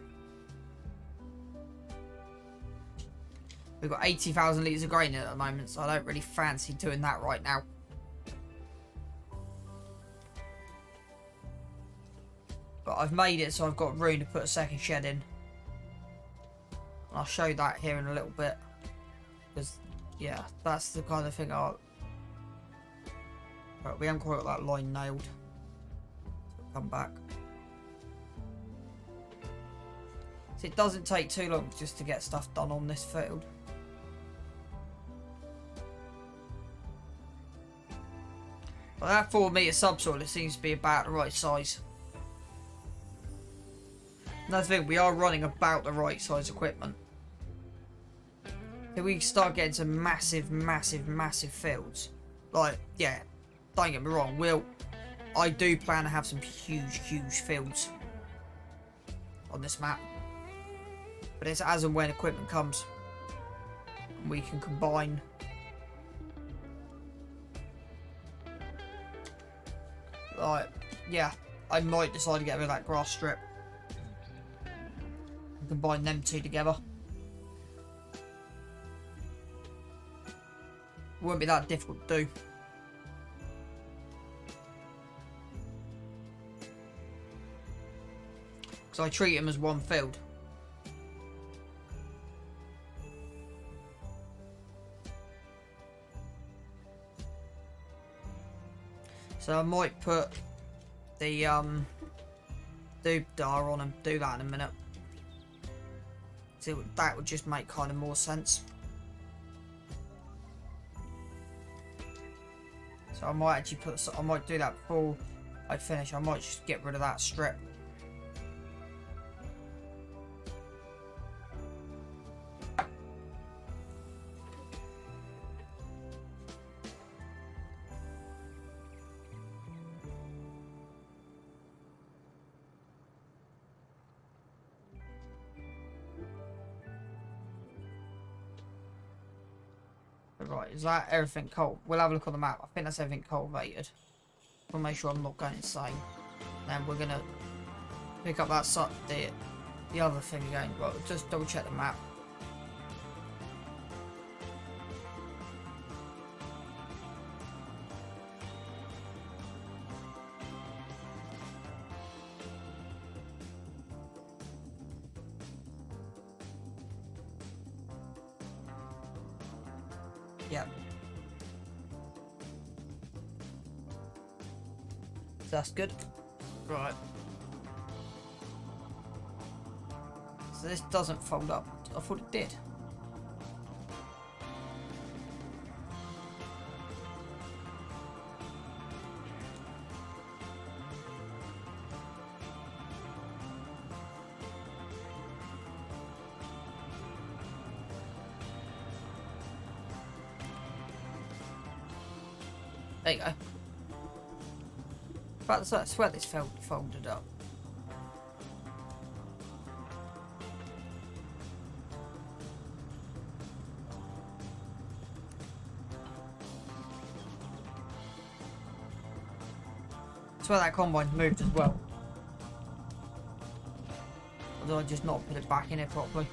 We've got 80,000 litres of grain at the moment, so I don't really fancy doing that right now. But I've made it so I've got room to put a second shed in. I'll show that here in a little bit. Because, yeah, that's the kind of thing I'll... Right, we haven't quite got that line nailed. So come back. So it doesn't take too long just to get stuff done on this field. But that 4 metre subsoil, it seems to be about the right size. And that's the thing, we are running about the right size equipment. If we start getting some massive fields, like, yeah, don't get me wrong, I do plan to have some huge fields on this map. But it's as and when equipment comes. And we can combine. Like, yeah, I might decide to get rid of that grass strip. And combine them two together. Won't be that difficult to do. Because I treat them as one field. So I might put the doobdah on and do that in a minute. See, that would just make kind of more sense. So I might actually I might do that before I finish. I might just get rid of that strip. Right, is that everything cold? We'll have a look on the map. I think that's everything cultivated. We'll make sure I'm not going insane. Then we're gonna pick up that the other thing again. Well, just double check the map. Yep. That's good. Right. So this doesn't fold up. I thought it did. There you go. But I swear this folded up. I swear that combine moved as well. Although I just not put it back in it properly.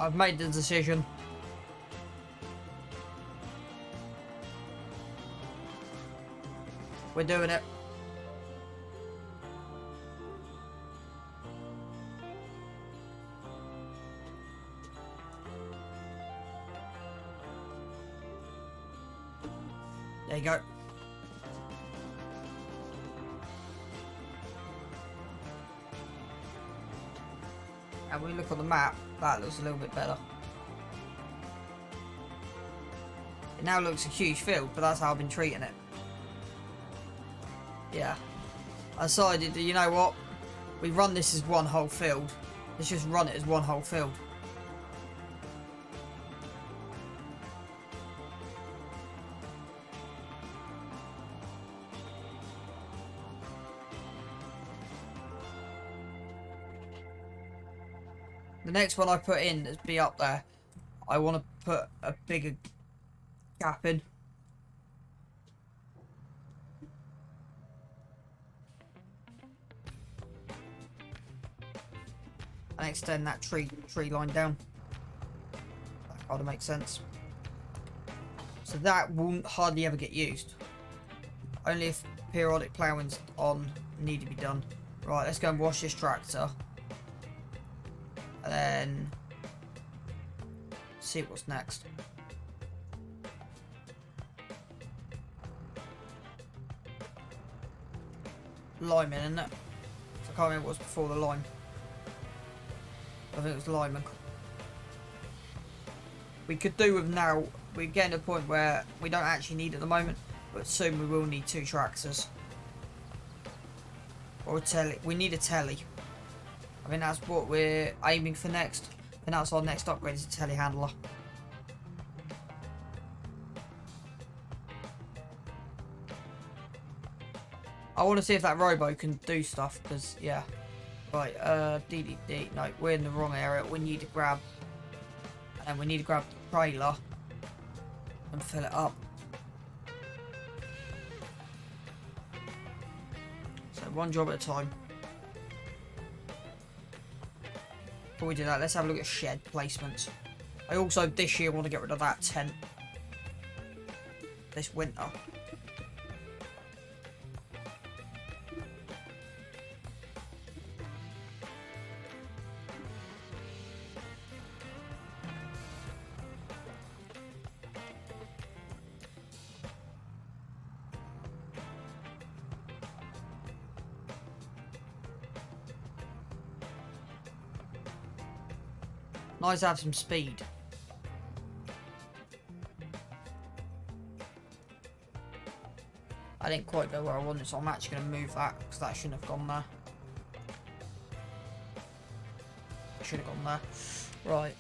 I've made the decision. We're doing it. There you go. And when we look on the map, that looks a little bit better. It now looks a huge field, but that's how I've been treating it. Yeah. I decided that, you know what? We run this as one whole field. Let's just run it as one whole field. The next one I put in that's be up there, I want to put a bigger gap in. And extend that tree line down. That kind of makes sense. So that won't hardly ever get used. Only if periodic ploughing's on need to be done. Right, let's go and wash this tractor. And then see what's next. Lineman, isn't it? I can't remember what was before the lime. I think it was lineman. We could do with now. We're getting to the point where we don't actually need it at the moment, but soon we will need 2 tractors. Or a telly. We need a telly. I think that's what we're aiming for next. And that's our next upgrade, is a telehandler. I want to see if that robo can do stuff, because, yeah. Right, DDD. No, we're in the wrong area. We need to grab... And we need to grab the trailer and fill it up. So, one job at a time. Before we do that, let's have a look at shed placements. I also, this year, want to get rid of that tent. This winter. Nice to have some speed. I didn't quite go where I wanted, so I'm actually going to move that, because that shouldn't have gone there. It should have gone there. Right.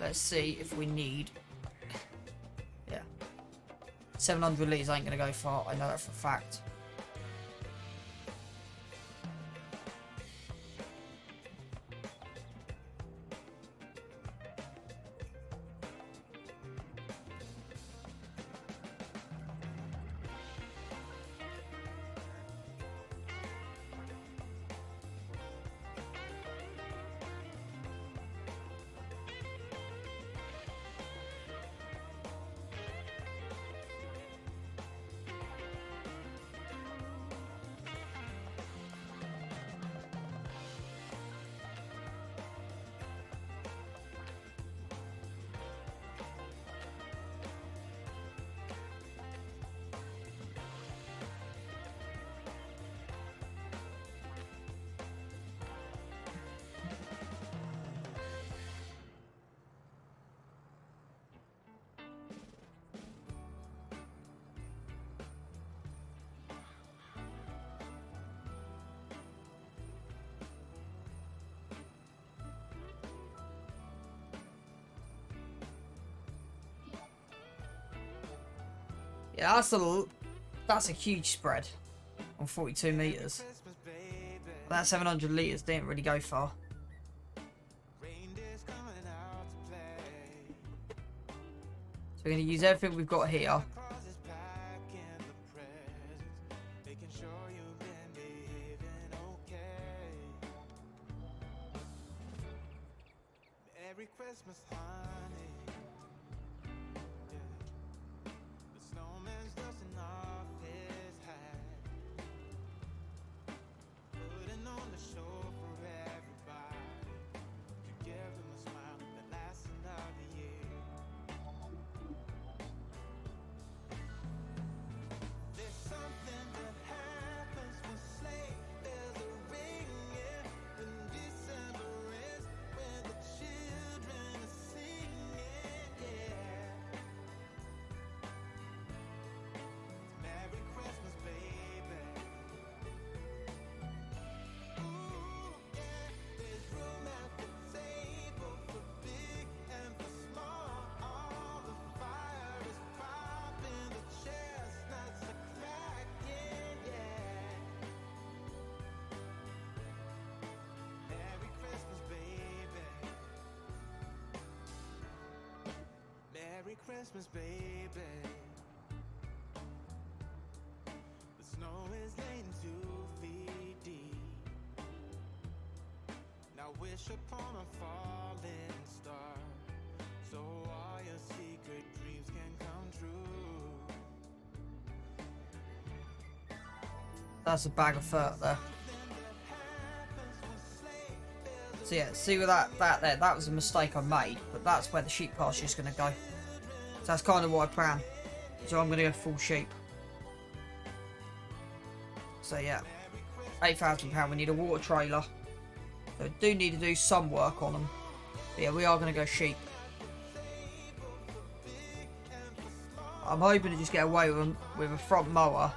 Let's see if we need... Yeah. 700 litres ain't going to go far, I know that for a fact. Yeah, that's a huge spread on 42 metres. That 700 litres didn't really go far. So we're going to use everything we've got here. Merry Christmas, baby. The snow is laying 2 feet deep. Now wish upon a falling star, so all your secret dreams can come true. That's a bag of fur there. So yeah, see with that there, that was a mistake I made, but that's where the sheep pasture is going to go. So that's kind of what I plan. So I'm going to go full sheep. So yeah, £8,000. We need a water trailer. So I do need to do some work on them. But yeah, we are going to go sheep. I'm hoping to just get away with them with a front mower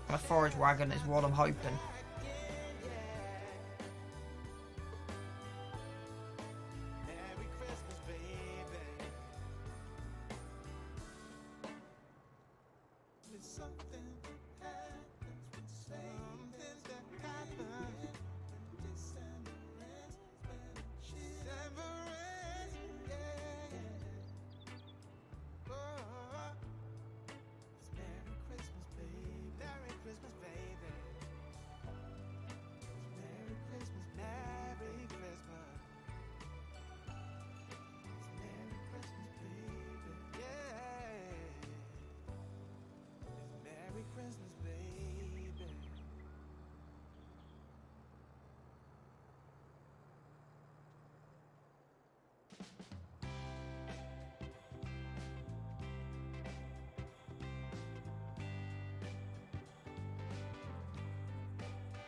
and a forage wagon is what I'm hoping. Merry Christmas, baby. It's something that happens when something that happens when December ends, yeah. Oh, it's Merry Christmas, baby. Merry Christmas, baby. It's Merry Christmas, Merry Christmas. It's Merry Christmas, baby. Yeah. It's Merry Christmas, baby.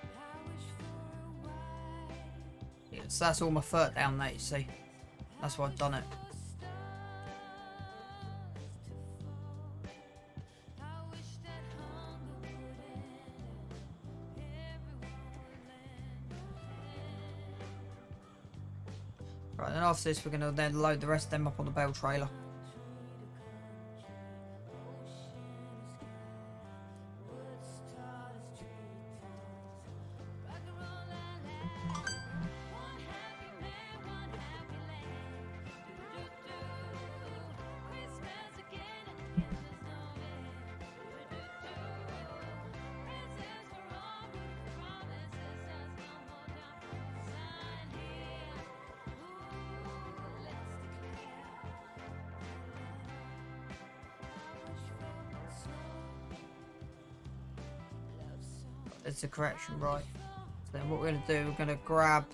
I wish for a while. Yeah, so that's all my fur down there, you see. That's why I've done it. Right, then after this we're going to then load the rest of them up on the bale trailer. It's the correction, right? So then what we're going to do, we're going to grab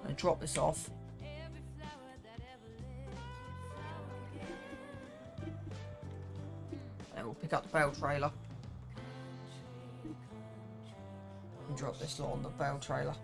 and drop this off. And we'll pick up the bale trailer and drop this lot on the bale trailer.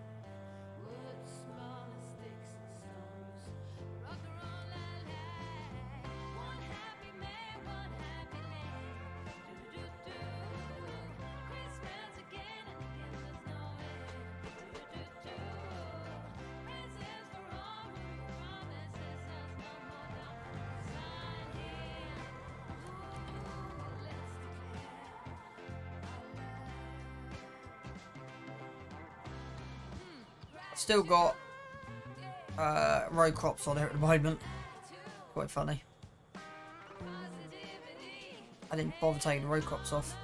Still got row crops on here at the moment. Quite funny. I didn't bother taking the row crops off.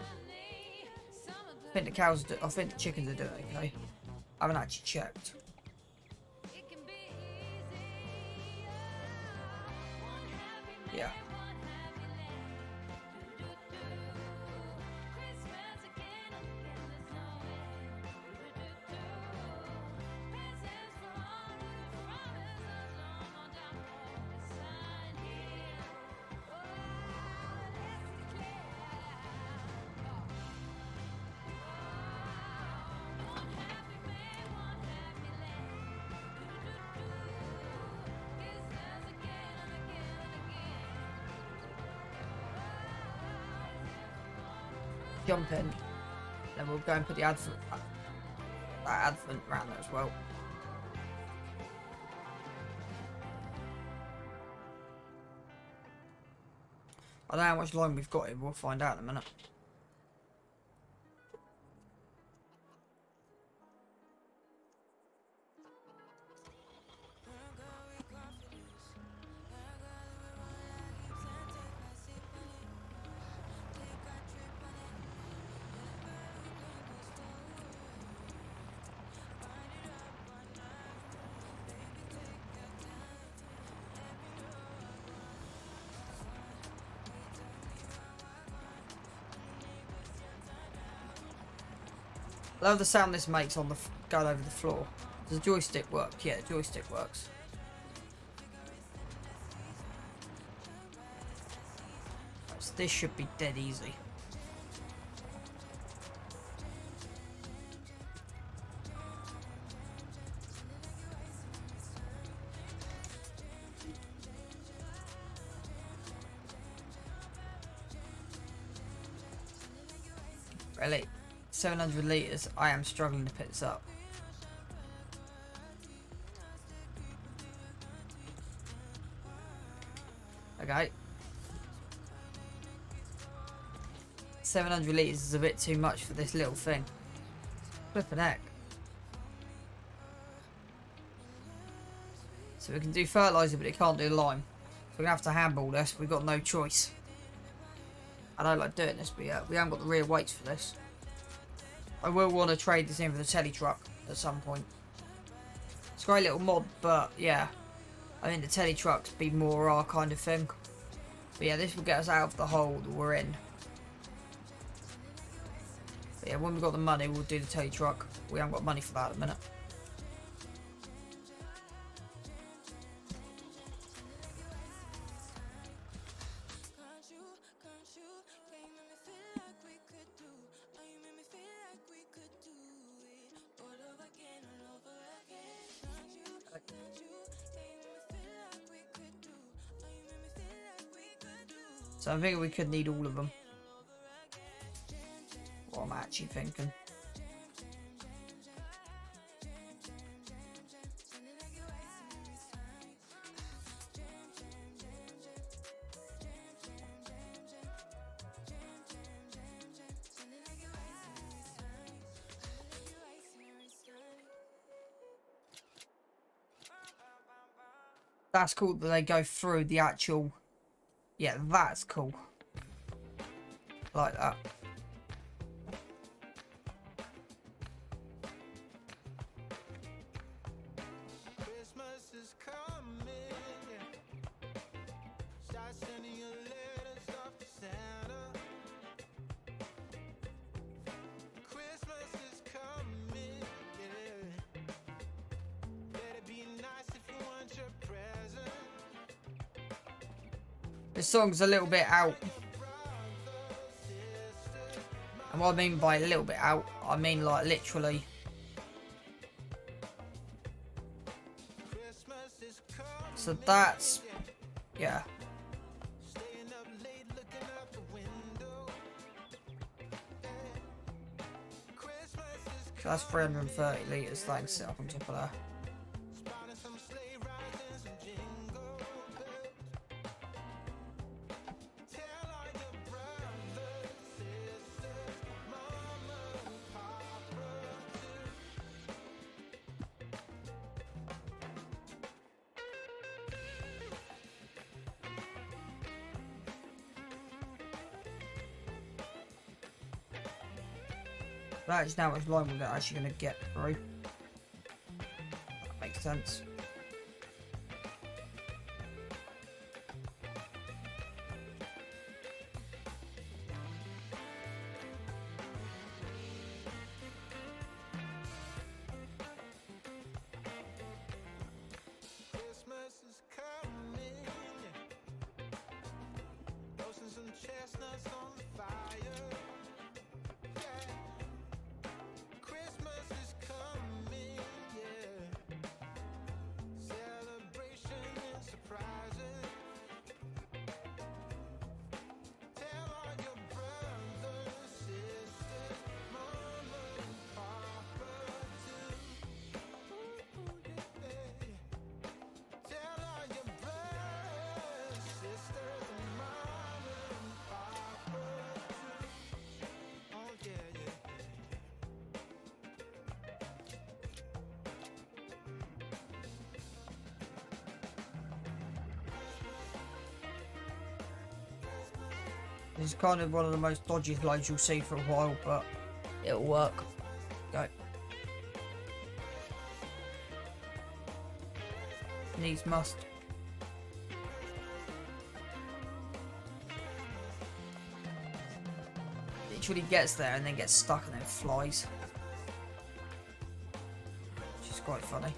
I think the cows do, I think the chickens are doing okay. I haven't actually checked. Yeah. Jump in, then we'll go and put the advent around there as well. I don't know how much line we've got here, we'll find out in a minute. I love the sound this makes on the going over the floor. Does the joystick work? Yeah, the joystick works. So this should be dead easy. Really? 700 litres, I am struggling to pick this up. Okay. 700 litres is a bit too much for this little thing. Flippin' heck. So we can do fertiliser, but it can't do lime. So we're going to have to handball this. We've got no choice. I don't like doing this, but yeah, we haven't got the rear weights for this. I will want to trade this in for the telly truck at some point. It's a great little mod, but yeah, I think the telly trucks be more our kind of thing. But yeah, this will get us out of the hole that we're in. But yeah, when we've got the money, we'll do the telly truck. We haven't got money for that at the minute. So I think we could need all of them. What I'm actually thinking. That's cool that they go through the actual... Yeah, that's cool. Like that. Christmas is coming, yeah. Start sending your letters off to Santa. Christmas is coming, yeah. Better be nice if you want your present. This song's a little bit out. And what I mean by a little bit out, I mean like literally. So that's, yeah. So that's 330 litres, thanks, sit up on top of that. That is now much line we're actually going to get through. That makes sense. Christmas is coming, yeah. Roasting some chestnuts on the fire. Christmas is coming, yeah. Celebration and surprises. Tell all your brothers, sisters, mama and papa too. Yeah. Tell all your brothers, sisters, and mama and papa too. Oh yeah, yeah, yeah. This is kind of one of the most dodgy loads you'll see for a while, but it'll work. Go. Needs must. Literally gets there and then gets stuck and then flies. quite funny.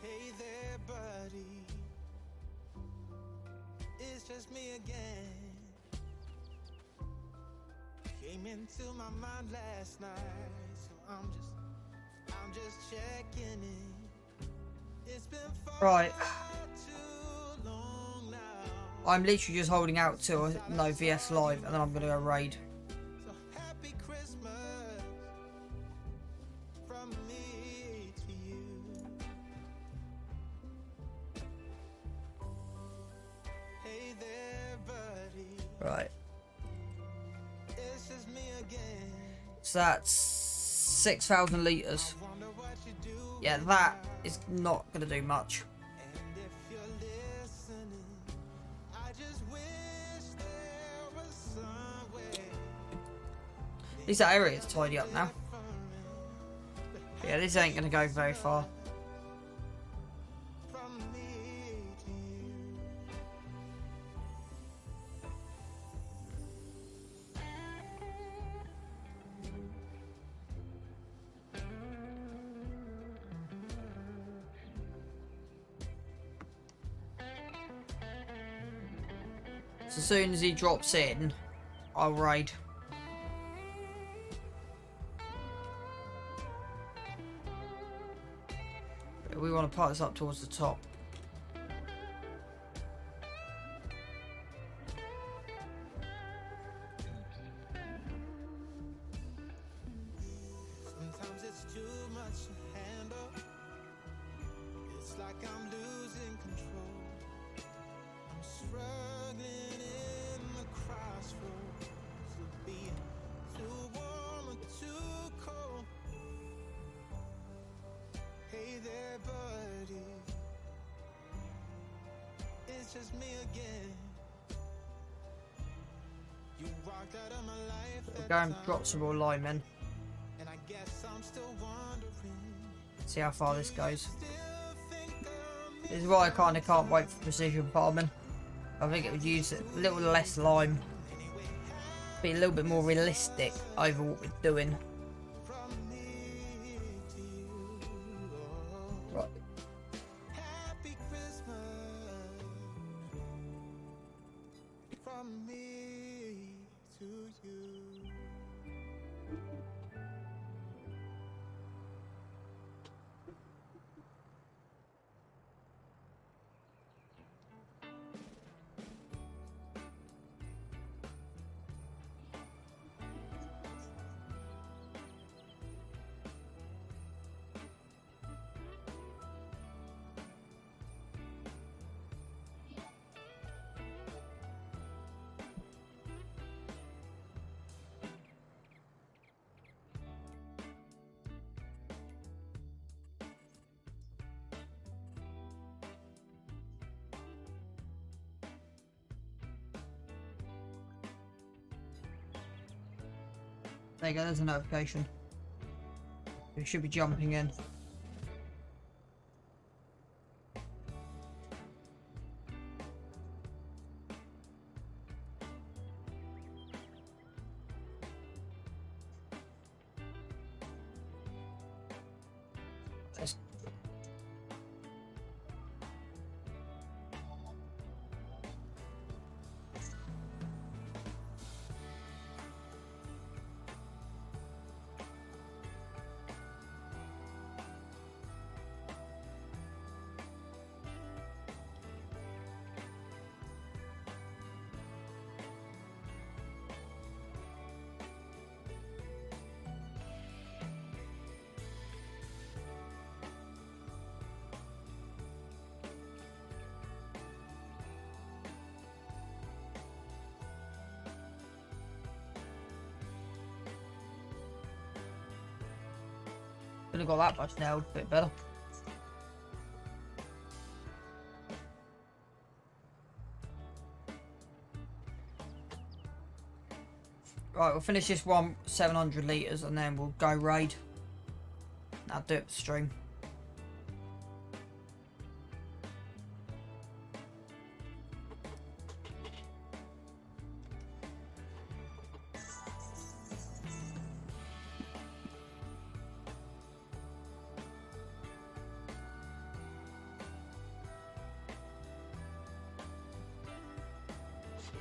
Hey there, buddy. It's just me again. Came into my mind last night, so I'm just checking in. It's been far Right. too long now. I'm literally just holding out till no VS Live, and then I'm gonna go raid. So happy Christmas from me to you. Hey there, buddy. Right. It's just me again. So that's 6,000 litres. Wonder what you do. Yeah, that is not gonna do much. And if you're listening, I just wish there was some way At least that area is tidy up now. But yeah, this ain't gonna go very far. from me to you. So as soon as he drops in, I'll raid. But we want to part this up towards the top. Sometimes it's too much to handle. It's like I'm losing control. I'm struggling in the crossroads of being too warm or too cold. Hey there, buddy. It's just me again. You walked out of my life We'll that go and time, drop some more linemen. and I guess I'm still wondering. See how far this goes. Still think I'm This is why I kind of can't wait for precision farming. I think it would use a little less lime. Be a little bit more realistic over what we're doing. from me to you. Right. Happy Christmas from me to you. There you go, there's a notification. We should be jumping in. Let's- Could have got that much nailed, a bit better. Right, we'll finish this one 700 litres and then we'll go raid. I'll do it for stream.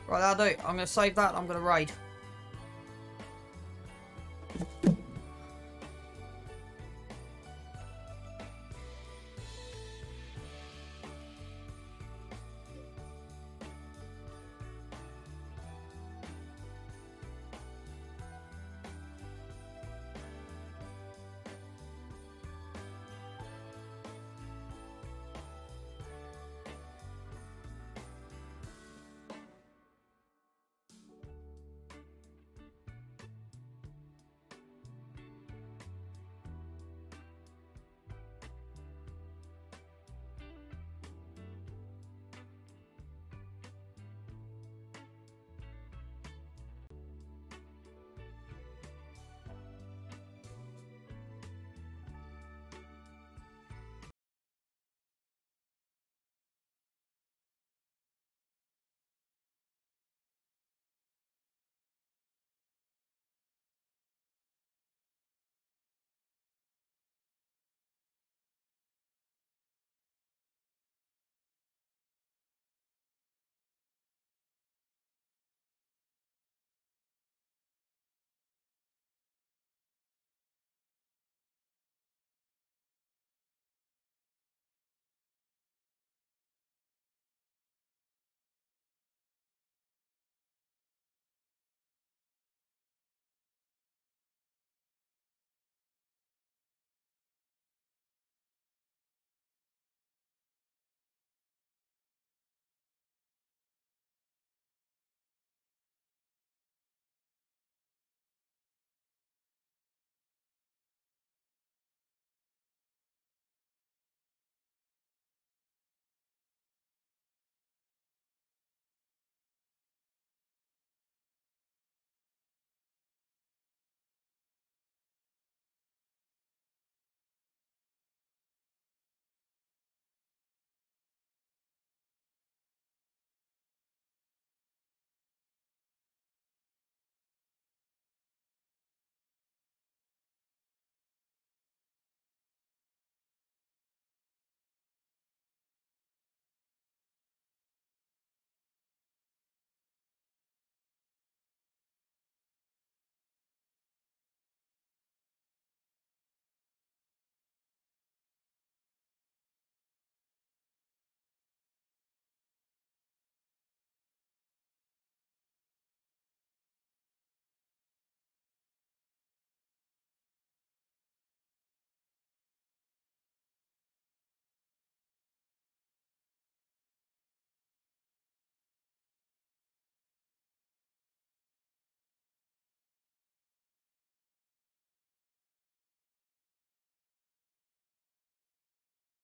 Right, that'll do it. I'm going to save that and I'm going to raid.